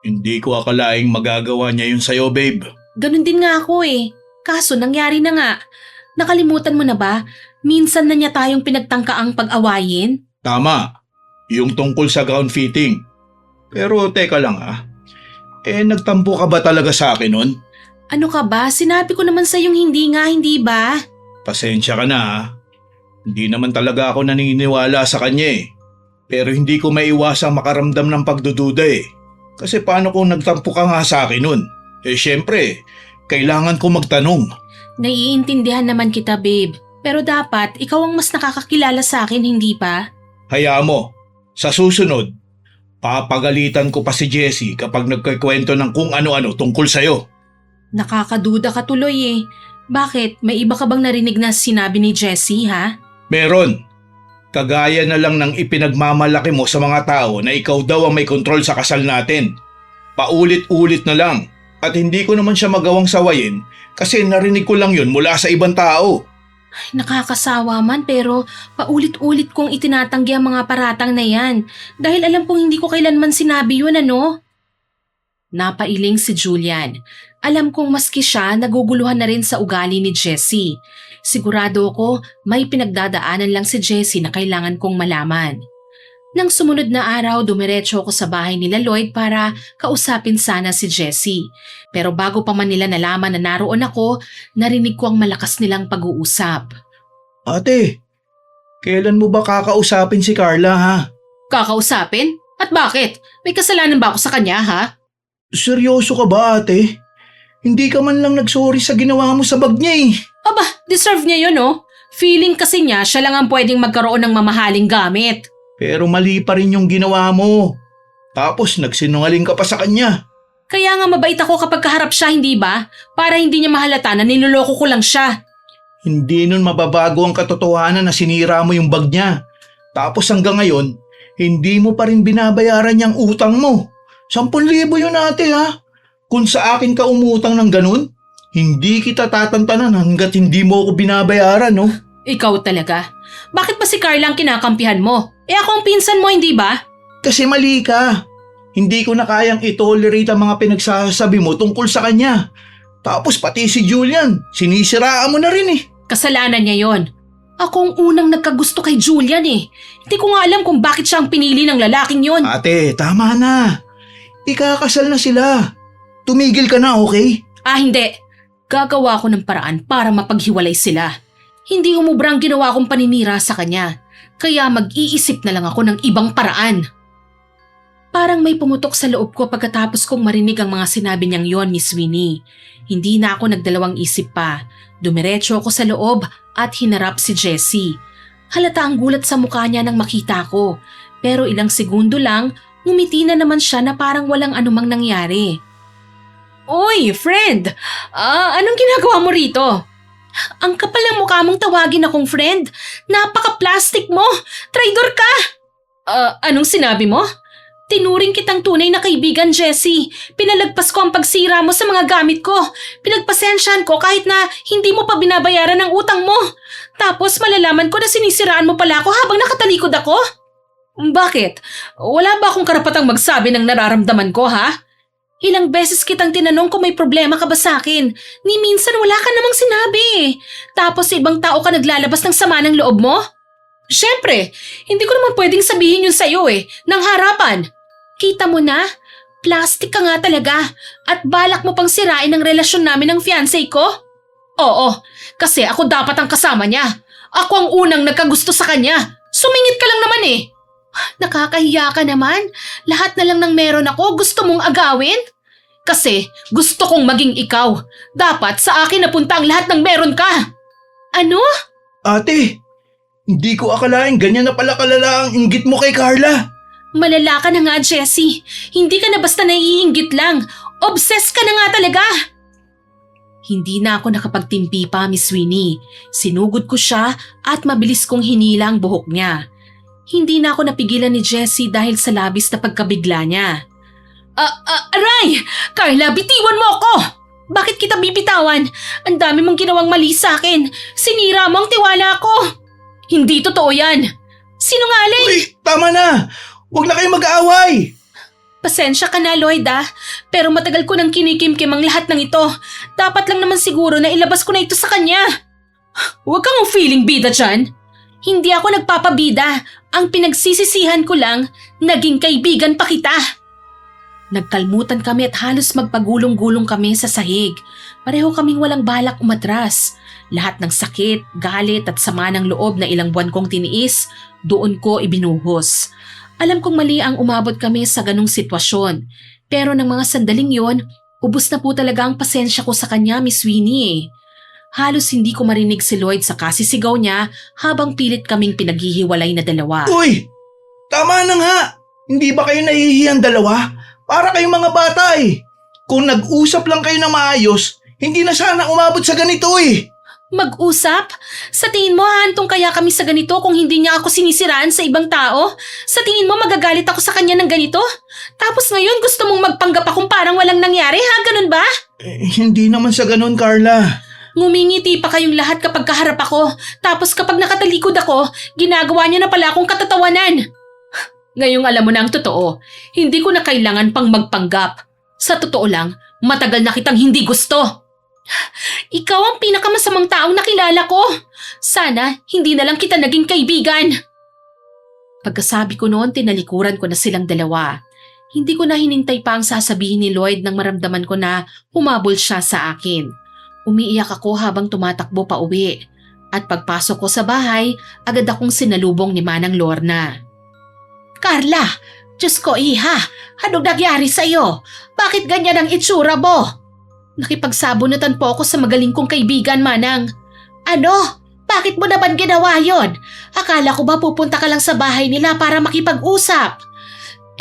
Hindi ko akalaing magagawa niya yun sa'yo, babe. Ganun din nga ako eh. Kaso nangyari na nga. Nakalimutan mo na ba? Minsan na niya tayong pinagtangkaang pag-awayin? Tama. Yung tungkol sa gown fitting. Pero teka lang nagtampo ka ba talaga sa akin nun? Ano ka ba? Sinabi ko naman sa'yong hindi nga, hindi ba? Pasensya ka na Hindi naman talaga ako naniniwala sa kanya Pero hindi ko maiwasang makaramdam ng pagdududa Kasi paano kung nagtampo ka nga sa akin nun? Syempre, kailangan ko magtanong. Naiintindihan naman kita babe. Pero dapat ikaw ang mas nakakakilala sa akin, hindi ba? Hayaan mo, sa susunod, papagalitan ko pa si Jessie kapag nagkikwento ng kung ano-ano tungkol sa'yo. Nakakaduda ka tuloy eh. Bakit? May iba ka bang narinig na sinabi ni Jessie ha? Meron. Kagaya na lang ng ipinagmamalaki mo sa mga tao na ikaw daw ang may kontrol sa kasal natin. Paulit-ulit na lang. At hindi ko naman siya magawang sawayin kasi narinig ko lang yun mula sa ibang tao. Ay, nakakasawa man pero paulit-ulit kong itinatanggi ang mga paratang na yan. Dahil alam kong hindi ko kailanman sinabi yun ano? Napailing si Julian. Alam kong maski siya naguguluhan na rin sa ugali ni Jessie. Sigurado ko may pinagdadaanan lang si Jessie na kailangan kong malaman. Nang sumunod na araw, dumiretso ako sa bahay nila Lloyd para kausapin sana si Jessie. Pero bago pa man nila nalaman na naroon ako, narinig ko ang malakas nilang pag-uusap. Ate, kailan mo ba kakausapin si Carla ha? Kakausapin? At bakit? May kasalanan ba ako sa kanya ha? Seryoso ka ba ate? Hindi ka man lang nagsorry sa ginawa mo sa bag niya Aba, deserve niya yun oh. Feeling kasi niya siya lang ang pwedeng magkaroon ng mamahaling gamit. Pero mali pa rin yung ginawa mo. Tapos nagsinungaling ka pa sa kanya. Kaya nga mabait ako kapag kaharap siya, hindi ba? Para hindi niya mahalata na niloloko ko lang siya. Hindi nun mababago ang katotohanan na sinira mo yung bag niya. Tapos hanggang ngayon, hindi mo pa rin binabayaran yung utang mo. 10,000 yun ate ha. Kung sa akin ka umutang ng ganun, hindi kita tatantanan hanggat hindi mo ako binabayaran no? Ikaw talaga. Bakit ba si Carla ang kinakampihan mo? Ako ang pinsan mo, hindi ba? Kasi mali ka. Hindi ko na kayang itolerate ang mga pinagsasabi mo tungkol sa kanya. Tapos pati si Julian, sinisiraan mo na rin eh. Kasalanan niya yon. Ako ang unang nagkagusto kay Julian eh. Hindi ko nga alam kung bakit siya ang pinili ng lalaking yon. Ate, tama na. Ikakasal na sila. Tumigil ka na, okay? Hindi. Gagawa ko ng paraan para mapaghiwalay sila. Hindi umubra ang ginawa kong paninira sa kanya. Kaya mag-iisip na lang ako ng ibang paraan. Parang may pumutok sa loob ko pagkatapos kong marinig ang mga sinabi niyang yon, Miss Winnie. Hindi na ako nagdalawang isip pa. Dumiretso ako sa loob at hinarap si Jessie. Halata ang gulat sa mukha niya nang makita ko. Pero ilang segundo lang, ngumiti na naman siya na parang walang anumang nangyari. Oy, friend! Anong ginagawa mo rito? Ang kapal ng mukha mong tawagin akong friend. Napaka-plastic mo! Traidor ka! Anong sinabi mo? Tinuring kitang tunay na kaibigan, Jessie. Pinalagpas ko ang pagsira mo sa mga gamit ko. Pinagpasensyahan ko kahit na hindi mo pa binabayaran ang utang mo. Tapos malalaman ko na sinisiraan mo pala ako habang nakatalikod ako? Bakit? Wala ba akong karapatang magsabi ng nararamdaman ko, ha? Ilang beses kitang tinanong kung may problema ka ba sa akin. Ni minsan wala ka namang sinabi. Tapos sa ibang tao ka naglalabas ng sama ng loob mo? Siyempre, hindi ko naman pwedeng sabihin yun sa'yo ng harapan. Kita mo na? Plastic ka nga talaga at balak mo pang sirain ang relasyon namin ng fiancé ko? Oo, kasi ako dapat ang kasama niya. Ako ang unang nagkagusto sa kanya. Sumingit ka lang naman eh. Nakakahiya ka naman. Lahat na lang ng meron ako gusto mong agawin? Kasi gusto kong maging ikaw. Dapat sa akin napunta ang lahat ng meron ka. Ano? Ate, hindi ko akalain ganyan na pala kalala ang inggit mo kay Carla. Malala ka na nga, Jessie. Hindi ka na basta naiinggit lang. Obsessed ka na nga talaga. Hindi na ako nakapagtimpi pa, Miss Winnie. Sinugod ko siya at mabilis kong hinila ang buhok niya. Hindi na ako napigilan ni Jessie dahil sa labis na pagkabigla niya. Aray! Carla, bitiwan mo ako! Bakit kita bibitawan? Ang dami mong ginawang mali sa akin. Sinira mo ang tiwala ko. Hindi totoo yan. Sinungaling! Uy, tama na! Huwag na kayong mag-aaway! Pasensya ka na, Lloyd pero matagal ko nang kinikimkim ang lahat ng ito. Dapat lang naman siguro na ilabas ko na ito sa kanya. Huwag kang feeling bida dyan. Hindi ako nagpapabida. Ang pinagsisisihan ko lang, naging kaibigan pa kita. Nagkalmutan kami at halos magpagulong-gulong kami sa sahig. Pareho kaming walang balak umatras. Lahat ng sakit, galit at sama ng loob na ilang buwan kong tiniis, doon ko ibinuhos. Alam kong mali ang umabot kami sa ganong sitwasyon. Pero ng mga sandaling yon, ubos na po talaga ang pasensya ko sa kanya, Miss Winnie. Halos hindi ko marinig si Lloyd sa kasisigaw niya habang pilit kaming pinaghihiwalay na dalawa. Uy! Tama na nga! Hindi ba kayo nahihiyang dalawa? Para kayong mga bata eh. Kung nag-usap lang kayo na maayos, hindi na sana umabot sa ganito eh. Mag-usap? Sa tingin mo hahantong kaya kami sa ganito kung hindi niya ako sinisiraan sa ibang tao? Sa tingin mo magagalit ako sa kanya ng ganito? Tapos ngayon gusto mong magpanggap akong parang walang nangyari, ha? Ganun ba? Hindi naman sa ganun, Carla. Ngumingiti pa kayong lahat kapag kaharap ako. Tapos kapag nakatalikod ako, ginagawa niya na pala akong katatawanan. Ngayong alam mo na ang totoo, hindi ko na kailangan pang magpanggap. Sa totoo lang, matagal na kitang hindi gusto. Ikaw ang pinakamasamang taong nakilala ko. Sana hindi na lang kita naging kaibigan. Pagkasabi ko noon, tinalikuran ko na silang dalawa. Hindi ko na hinintay pa ang sasabihin ni Lloyd nang maramdaman ko na humabol siya sa akin. Umiiyak ako habang tumatakbo pa uwi. At pagpasok ko sa bahay, agad akong sinalubong ni Manang Lorna. Carla, Diyos ko iha, anong nangyari sa'yo? Bakit ganyan ang itsura mo? Nakipagsabunutan po ako sa magaling kong kaibigan, Manang. Ano? Bakit mo naman ginawa yon? Akala ko ba pupunta ka lang sa bahay nila para makipag-usap?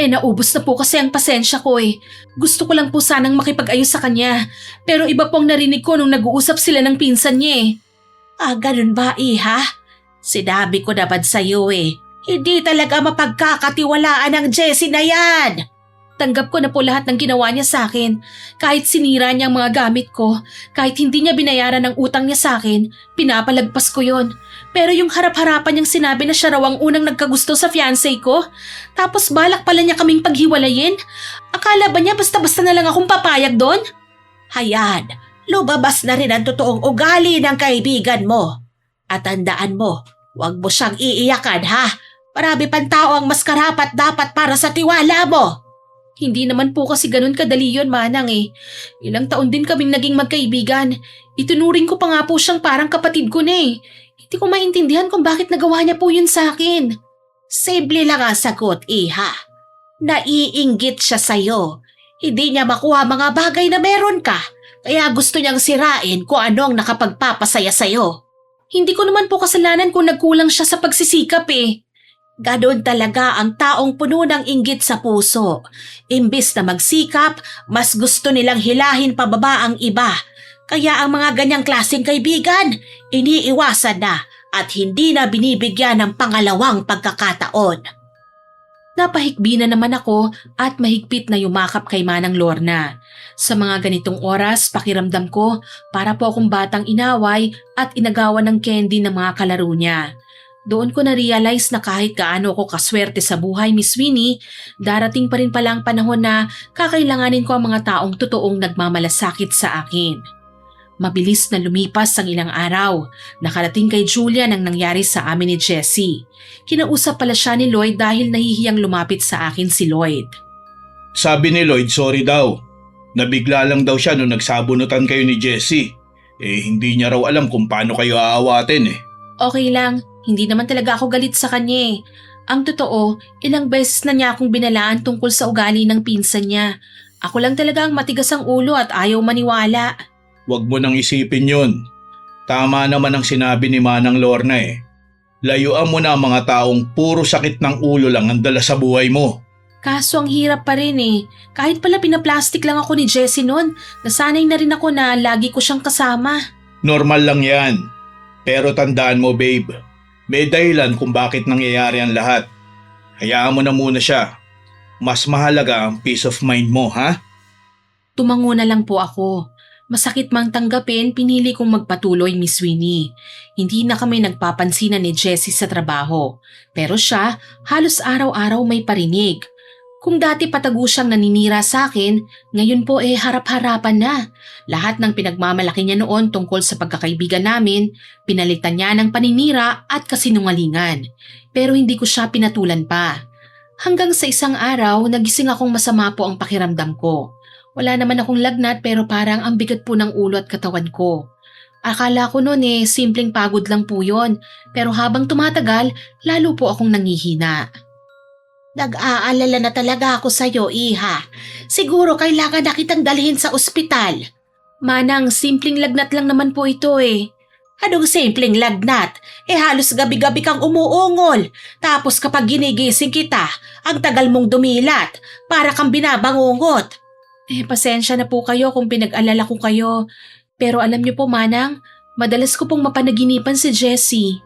Naubos na po kasi ang pasensya ko eh. Gusto ko lang po sanang makipag-ayos sa kanya. Pero iba po ang narinig ko nung nag-uusap sila ng pinsan niya eh. Ganun ba iha? Sinabi ko naman sa'yo eh. Hindi talaga mapagkakatiwalaan ang Jessie na yan. Tanggap ko na po lahat ng ginawa niya sa akin. Kahit sinira niya ang mga gamit ko, kahit hindi niya binayaran ang utang niya sa akin, pinapalagpas ko yon. Pero yung harap-harapan niyang sinabi na siya raw ang unang nagkagusto sa fiancé ko, tapos balak pala niya kaming paghiwalayin. Akala ba niya basta-basta na lang akong papayag doon? Hayan, lumabas na rin ang totoong ugali ng kaibigan mo. At tandaan mo, huwag mo siyang iiyakan ha. Marami pang tao ang mas karapat dapat para sa tiwala mo. Hindi naman po kasi ganun kadali yun, Manang eh. Ilang taon din kaming naging magkaibigan. Itunuring ko pa nga po siyang parang kapatid ko na eh. Hindi ko maintindihan kung bakit nagawa niya po yun sa akin. Simple lang ang sagot, Iha. Naiinggit siya sa'yo. Hindi niya makuha mga bagay na meron ka. Kaya gusto niyang sirain kung anong nakapagpapasaya sa'yo. Hindi ko naman po kasalanan kung nagkulang siya sa pagsisikap eh. Ganon talaga ang taong puno ng inggit sa puso. Imbis na magsikap, mas gusto nilang hilahin pababa ang iba. Kaya ang mga ganyang klaseng kaibigan, iniiwasan na at hindi na binibigyan ng pangalawang pagkakataon. Napahikbi na naman ako at mahigpit na yumakap kay Manang Lorna. Sa mga ganitong oras, pakiramdam ko para po akong batang inaway at inagawan ng candy ng mga kalaro niya. Doon ko na-realize na kahit gaano ako kaswerte sa buhay, Miss Winnie, darating pa rin pala ang panahon na kakailanganin ko ang mga taong totoong nagmamalasakit sa akin. Mabilis na lumipas ang ilang araw. Nakarating kay Julia nang nangyari sa amin ni Jessie. Kinausap pala siya ni Lloyd dahil nahihiyang lumapit sa akin si Lloyd. Sabi ni Lloyd, sorry daw. Nabigla lang daw siya nung nagsabunutan kayo ni Jessie. Hindi niya raw alam kung paano kayo aawatin eh. Okay lang, hindi naman talaga ako galit sa kanya eh. Ang totoo, ilang beses na niya akong binalaan tungkol sa ugali ng pinsan niya. Ako lang talaga ang matigas ang ulo at ayaw maniwala. Huwag mo nang isipin yun. Tama naman ang sinabi ni Manang Lorna eh. Layuan mo na ang mga taong puro sakit ng ulo lang ang dala sa buhay mo. Kaso ang hirap pa rin eh. Kahit pala pinaplastic lang ako ni Jessie noon, nasanay na rin ako na lagi ko siyang kasama. Normal lang yan. Pero tandaan mo babe, may dahilan kung bakit nangyayari ang lahat. Hayaan mo na muna siya. Mas mahalaga ang peace of mind mo, ha? Tumango na lang po ako. Masakit mang tanggapin, pinili kong magpatuloy, Miss Winnie. Hindi na kami nagpapansinan ni Jessie sa trabaho. Pero siya, halos araw-araw may parinig. Kung dati patago siyang naninira sa akin, ngayon po harap-harapan na. Lahat ng pinagmamalaki niya noon tungkol sa pagkakaibigan namin, pinalitan niya ng paninira at kasinungalingan. Pero hindi ko siya pinatulan pa. Hanggang sa isang araw, nagising akong masama po ang pakiramdam ko. Wala naman akong lagnat pero parang ang bigat po ng ulo at katawan ko. Akala ko noon simpleng pagod lang po yon. Pero habang tumatagal, lalo po akong nangihina. Nag-aalala na talaga ako sa'yo, Iha. Siguro kailangan na kitang dalhin sa ospital. Manang, simpleng lagnat lang naman po ito eh. Anong simpleng lagnat? Halos gabi-gabi kang umuungol. Tapos kapag ginigising kita, ang tagal mong dumilat. Para kang binabangungot. Pasensya na po kayo kung pinag-alala ko kayo. Pero alam niyo po, Manang, madalas ko pong mapanaginipan si Jessie.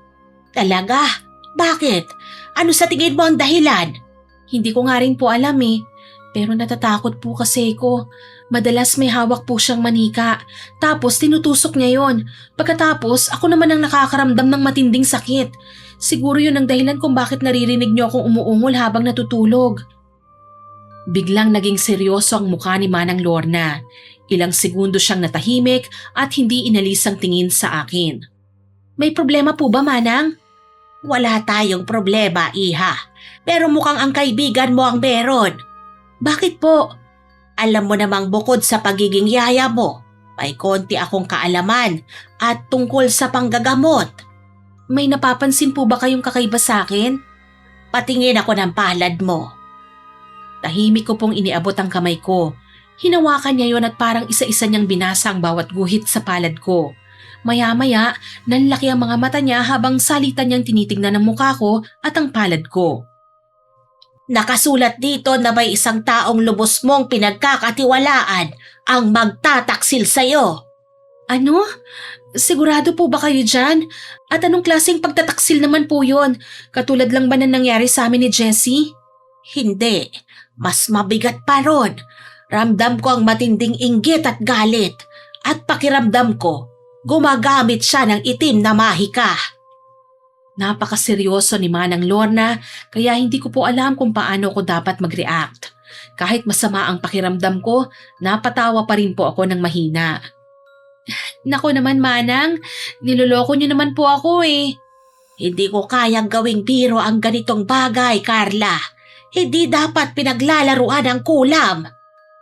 Talaga? Bakit? Ano sa tingin mo ang dahilan? Hindi ko nga rin po alam eh. Pero natatakot po kasi ko. Madalas may hawak po siyang manika. Tapos tinutusok niya yon. Pagkatapos ako naman ang nakakaramdam ng matinding sakit. Siguro yun ang dahilan kung bakit naririnig niyo akong umuungol habang natutulog. Biglang naging seryoso ang mukha ni Manang Lorna. Ilang segundo siyang natahimik at hindi inalis ang tingin sa akin. May problema po ba, Manang? Wala tayong problema, Iha. Pero mukhang ang kaibigan mo ang meron. Bakit po? Alam mo namang bukod sa pagiging yaya mo, may konti akong kaalaman at tungkol sa panggagamot. May napapansin po ba kayong kakaiba sa akin? Patingin ako ng palad mo. Tahimik ko pong iniabot ang kamay ko. Hinawakan niya yon at parang isa-isa niyang binasa ang bawat guhit sa palad ko. Maya-maya, nanlaki ang mga mata niya habang salitan niyang tinitingnan ang mukha ko at ang palad ko. Nakasulat dito na may isang taong lubos mong pinagkakatiwalaan ang magtataksil sa'yo. Ano? Sigurado po ba kayo dyan? At anong klaseng pagtataksil naman po yon? Katulad lang ba na nangyari sa amin ni Jessie? Hindi. Mas mabigat pa ron. Ramdam ko ang matinding inggit at galit. At pakiramdam ko, gumagamit siya ng itim na mahika. Napakaseryoso ni Manang Lorna kaya hindi ko po alam kung paano ko dapat mag-react. Kahit masama ang pakiramdam ko, napatawa pa rin po ako ng mahina. Nako naman Manang, niloloko niyo naman po ako eh. Hindi ko kayang gawing biro ang ganitong bagay, Carla. Hindi dapat pinaglalaruan ang kulam.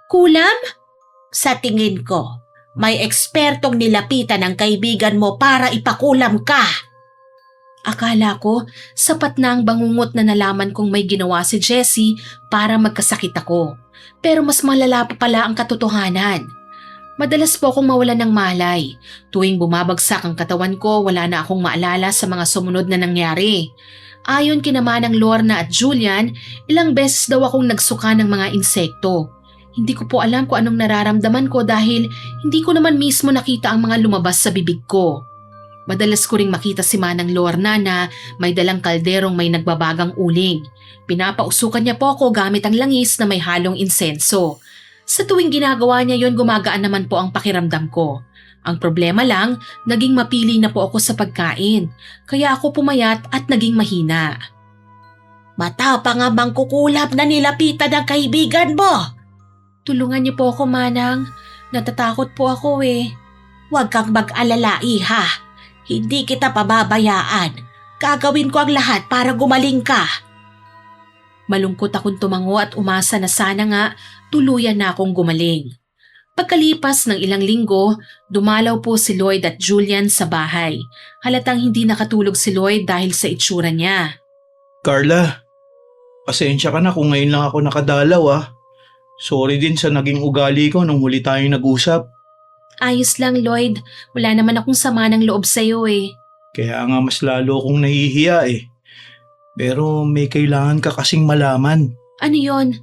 Kulam? Sa tingin ko, may ekspertong nilapitan ng kaibigan mo para ipakulam ka. Akala ko, sapat na ang bangungot na nalaman kong may ginawa si Jessie para magkasakit ako. Pero mas malala pa pala ang katotohanan. Madalas po akong mawalan ng malay. Tuwing bumabagsak ang katawan ko, wala na akong maalala sa mga sumunod na nangyari. Ayon kina Manang Lorna at Julian, ilang beses daw akong nagsuka ng mga insekto. Hindi ko po alam kung anong nararamdaman ko dahil hindi ko naman mismo nakita ang mga lumabas sa bibig ko. Madalas ko ring makita si Manang Lorna na may dalang kalderong may nagbabagang uling. Pinapausukan niya po ako gamit ang langis na may halong insenso. Sa tuwing ginagawa niya yon, gumagaan naman po ang pakiramdam ko. Ang problema lang, naging mapili na po ako sa pagkain. Kaya ako pumayat at naging mahina. Matapang ang mangkukulap na nilapitan ng kaibigan mo. Tulungan niyo po ako, Manang. Natatakot po ako eh. Huwag kang mag-alala, Iha. Hindi kita pababayaan. Gagawin ko ang lahat para gumaling ka. Malungkot akong tumango at umasa na sana nga tuluyan na akong gumaling. Pagkalipas ng ilang linggo, dumalaw po si Lloyd at Julian sa bahay. Halatang hindi nakatulog si Lloyd dahil sa itsura niya. Carla, pasensya ka na kung ngayon lang ako nakadalaw ah. Sorry din sa naging ugali ko nung huli tayong nag-usap. Ayos lang, Lloyd. Wala naman akong sama ng loob sa'yo eh. Kaya nga mas lalo akong nahihiya eh. Pero may kailangan ka kasing malaman. Ano yon?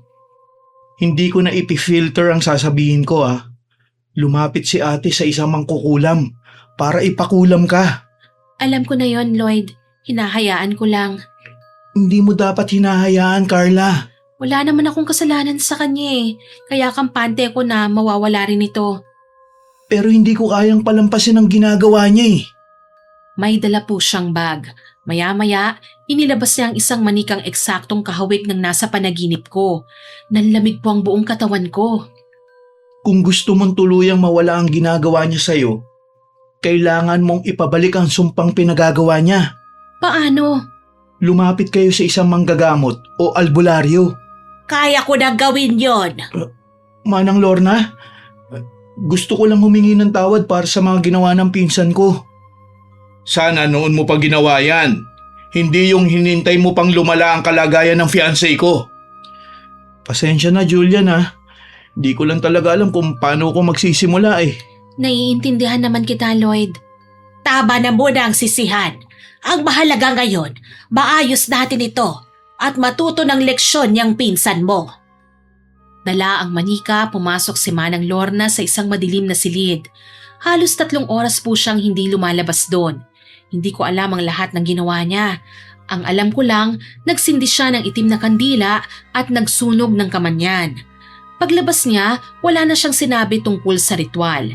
Hindi ko na ipifilter ang sasabihin ko ah. Lumapit si ate sa isang mangkukulam para ipakulam ka. Alam ko na yon, Lloyd. Hinahayaan ko lang. Hindi mo dapat hinahayaan, Carla. Wala naman akong kasalanan sa kanya eh. Kaya kampante ko na mawawala rin ito. Pero hindi ko kayang palampasin ang ginagawa niya eh. May dala po siyang bag. Maya-maya, inilabas niya ang isang manikang eksaktong kahawig ng nasa panaginip ko. Nanlamig po ang buong katawan ko. Kung gusto mong tuluyang mawala ang ginagawa niya sa'yo, kailangan mong ipabalik ang sumpang pinagagawa niya. Paano? Lumapit kayo sa isang manggagamot o albularyo. Kaya ko na gawin yon. Manang Lorna, gusto ko lang humingi ng tawad para sa mga ginawa ng pinsan ko. Sana noon mo pa ginawa yan. Hindi yung hinintay mo pang lumala ang kalagayan ng fiancé ko. Pasensya na, Julian ha. Di ko lang talaga alam kung paano ko magsisimula eh. Naiintindihan naman kita, Lloyd. Tama na muna ang sisihan. Ang mahalaga ngayon, maayos natin ito at matuto ng leksyon niyang pinsan mo. Dala ang manika, pumasok si Manang Lorna sa isang madilim na silid. Halos 3 oras po siyang hindi lumalabas doon. Hindi ko alam ang lahat ng ginawa niya. Ang alam ko lang, nagsindi siya ng itim na kandila at nagsunog ng kamanyan. Paglabas niya, wala na siyang sinabi tungkol sa ritual.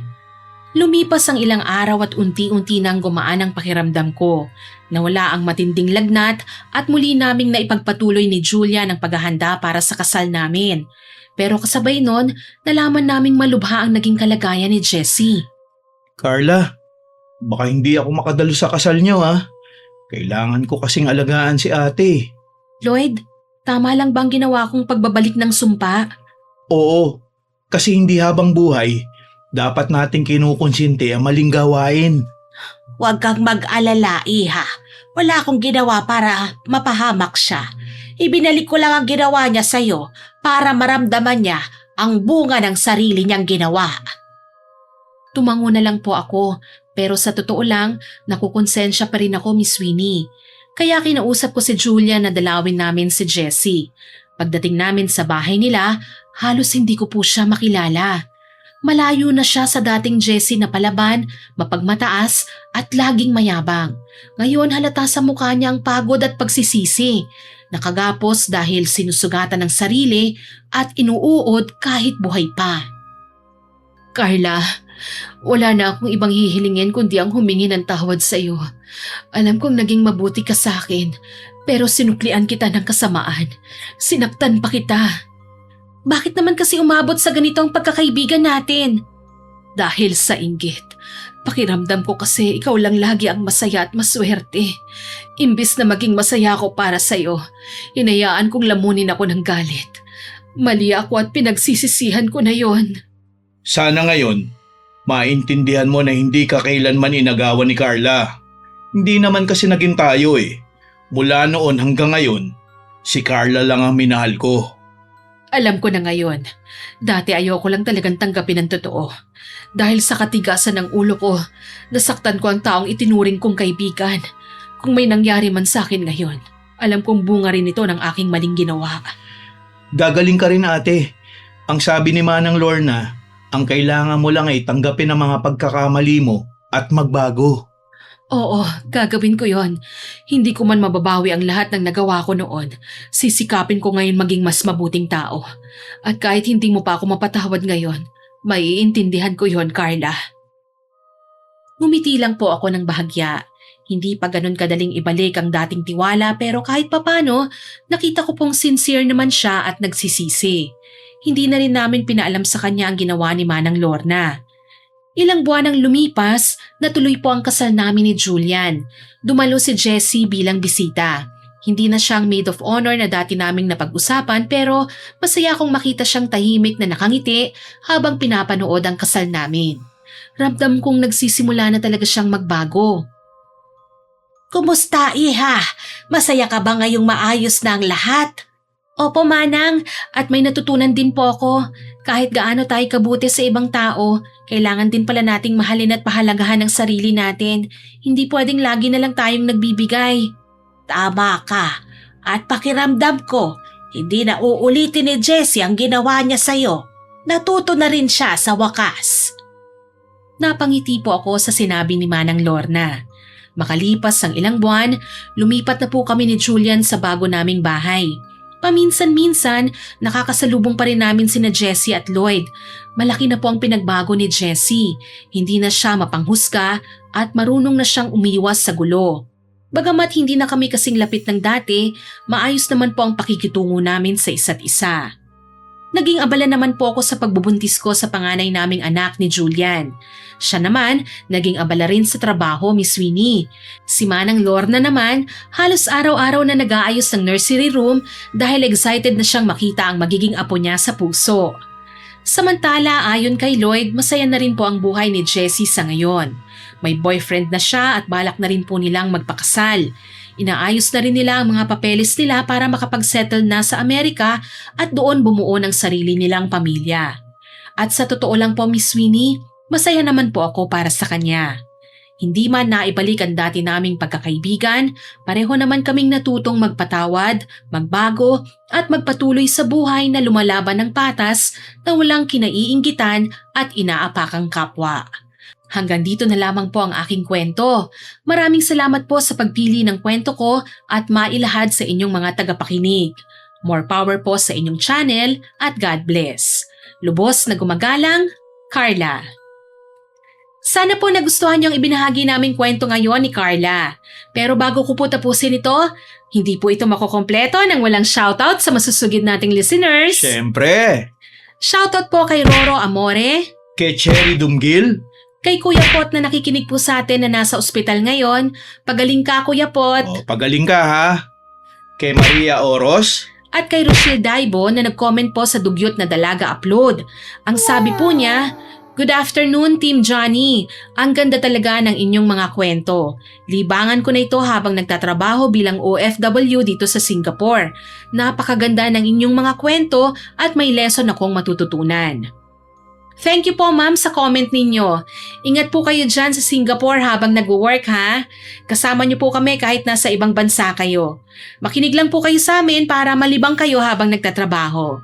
Lumipas ang ilang araw at unti-unti nang gumaan ang pakiramdam ko. Nawala ang matinding lagnat at muli naming naipagpatuloy ni Julia ng paghahanda para sa kasal namin. Pero kasabay nun, nalaman naming malubha ang naging kalagayan ni Jessie. Carla, baka hindi ako makadalo sa kasal niyo ha. Kailangan ko kasing alagaan si ate. Lloyd, tama lang bang ginawa kong pagbabalik ng sumpa? Oo, kasi hindi habang buhay, dapat nating kinukonsinti ang maling gawain. Huwag kang mag-alala, Iha. Wala akong ginawa para mapahamak siya. Ibinalik ko lang ang ginawa niya sa'yo para maramdaman niya ang bunga ng sarili niyang ginawa. Tumango na lang po ako, pero sa totoo lang, nakukonsensya pa rin ako, Miss Winnie. Kaya kinausap ko si Julia na dalawin namin si Jessie. Pagdating namin sa bahay nila, halos hindi ko po siya makilala. Malayo na siya sa dating Jessie na palaban, mapagmataas at laging mayabang. Ngayon halata sa mukha niya ang pagod at pagsisisi. Nakagapos dahil sinusugatan ng sarili at inuuod kahit buhay pa. Carla, wala na akong ibang hihilingin kundi ang humingi ng tawad sa iyo. Alam kong naging mabuti ka sa akin, pero sinuklian kita ng kasamaan. Sinaktan pa kita. Bakit naman kasi umabot sa ganitong pagkakaibigan natin? Dahil sa inggit. Pakiramdam ko kasi ikaw lang lagi ang masaya at maswerte. Imbis na maging masaya ako para sa'yo, hinayaan kong lamunin ako ng galit. Mali ako at pinagsisisihan ko na yon. Sana ngayon, maintindihan mo na hindi ka kailanman inagawan ni Carla. Hindi naman kasi naging tayo eh. Mula noon hanggang ngayon, si Carla lang ang minahal ko. Alam ko na ngayon. Dati ayoko lang talagang tanggapin ang totoo. Dahil sa katigasan ng ulo ko, nasaktan ko ang taong itinuring kong kaibigan. Kung may nangyari man sa akin ngayon, alam kong bunga rin ito ng aking maling ginawa. Gagaling ka rin ate. Ang sabi ni Manang Lorna, ang kailangan mo lang ay tanggapin ang mga pagkakamali mo at magbago. Oo, gagawin ko yon. Hindi ko man mababawi ang lahat ng nagawa ko noon. Sisikapin ko ngayon maging mas mabuting tao. At kahit hindi mo pa ako mapatawad ngayon, maiintindihan ko yon, Carla. Ngumiti lang po ako ng bahagya. Hindi pa ganun kadaling ibalik ang dating tiwala pero kahit papano, nakita ko pong sincere naman siya at nagsisisi. Hindi na rin namin pinaalam sa kanya ang ginawa ni Manang Lorna. Ilang buwan ang lumipas, natuloy po ang kasal namin ni Julian. Dumalo si Jessie bilang bisita. Hindi na siyang maid of honor na dati naming napag-usapan pero masaya akong makita siyang tahimik na nakangiti habang pinapanood ang kasal namin. Ramdam kong nagsisimula na talaga siyang magbago. Kumusta, Iha? Masaya ka ba ngayong maayos na ang lahat? Opo, Manang, at may natutunan din po ako. Kahit gaano tayo kabuti sa ibang tao, kailangan din pala nating mahalin at pahalagahan ang sarili natin. Hindi pwedeng lagi na lang tayong nagbibigay. Tama ka. At pakiramdam ko, hindi na uulitin ni Jessie ang ginawa niya sa'yo. Natuto na rin siya sa wakas. Napangiti po ako sa sinabi ni Manang Lorna. Makalipas ang ilang buwan, lumipat na po kami ni Julian sa bago naming bahay. Paminsan-minsan, nakakasalubong pa rin namin sina Jessie at Lloyd. Malaki na po ang pinagbago ni Jessie. Hindi na siya mapanghusga at marunong na siyang umiwas sa gulo. Bagamat hindi na kami kasing lapit ng dati, maayos naman po ang pakikitungo namin sa isa't isa. Naging abala naman po ako sa pagbubuntis ko sa panganay naming anak ni Julian. Siya naman, naging abala rin sa trabaho, Miss Winnie. Si Manang Lorna naman, halos araw-araw na nag-aayos ng nursery room dahil excited na siyang makita ang magiging apo niya sa puso. Samantala, ayon kay Lloyd, masaya na rin po ang buhay ni Jessie sa ngayon. May boyfriend na siya at balak na rin po nilang magpakasal. Inaayos na rin nila ang mga papeles nila para makapag-settle na sa Amerika at doon bumuo ng sarili nilang pamilya. At sa totoo lang po, Miss Winnie, masaya naman po ako para sa kanya. Hindi man naibalik ang dati naming pagkakaibigan, pareho naman kaming natutong magpatawad, magbago at magpatuloy sa buhay na lumalaban ng patas na walang kinaiinggitan at inaapakang kapwa. Hanggang dito na lamang po ang aking kwento. Maraming salamat po sa pagpili ng kwento ko at mailahad sa inyong mga tagapakinig. More power po sa inyong channel at God bless. Lubos na gumagalang, Carla. Sana po nagustuhan niyo ang ibinahagi naming kwento ngayon ni Carla. Pero bago ko po tapusin ito, hindi po ito makukompleto nang walang shoutout sa masusugid nating listeners. Siyempre! Shoutout po kay Roro Amore, Kay Cherry Dumgil, kay Kuya Pot na nakikinig po sa atin na nasa ospital ngayon. Pagaling ka, Kuya Pot. pagaling ka ha. Kay Maria Oros, At kay Rochelle Daibo na nag-comment po sa Dugyot na Dalaga Upload. Ang sabi po niya, "Good afternoon, Team Johnny. Ang ganda talaga ng inyong mga kwento. Libangan ko na ito habang nagtatrabaho bilang OFW dito sa Singapore. Napakaganda ng inyong mga kwento at may lesson akong matututunan." Thank you po, ma'am, sa comment ninyo. Ingat po kayo dyan sa Singapore habang nag-work, ha? Kasama niyo po kami kahit nasa ibang bansa kayo. Makinig lang po kayo sa amin para malibang kayo habang nagtatrabaho.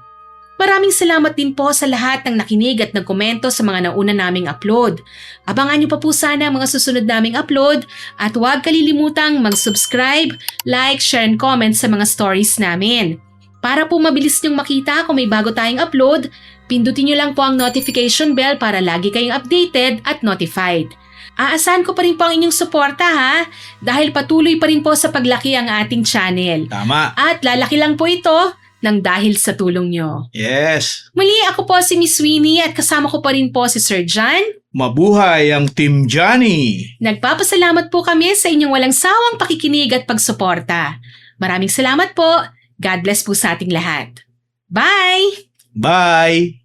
Maraming salamat din po sa lahat ng nakinig at nagkomento sa mga nauna naming upload. Abangan niyo pa po sana ang mga susunod naming upload at huwag kalilimutang mag-subscribe, like, share and comment sa mga stories namin. Para po mabilis niyong makita kung may bago tayong upload, pindutin niyo lang po ang notification bell para lagi kayong updated at notified. Aasahan ko pa rin po ang inyong suporta ha, dahil patuloy pa rin po sa paglaki ang ating channel. Tama. At lalaki lang po ito nang dahil sa tulong nyo. Yes. Muli ako po si Miss Winnie at kasama ko pa rin po si Sir John. Mabuhay ang Team Johnny. Nagpapasalamat po kami sa inyong walang sawang pakikinig at pagsuporta. Maraming salamat po. God bless po sa ating lahat. Bye! Bye.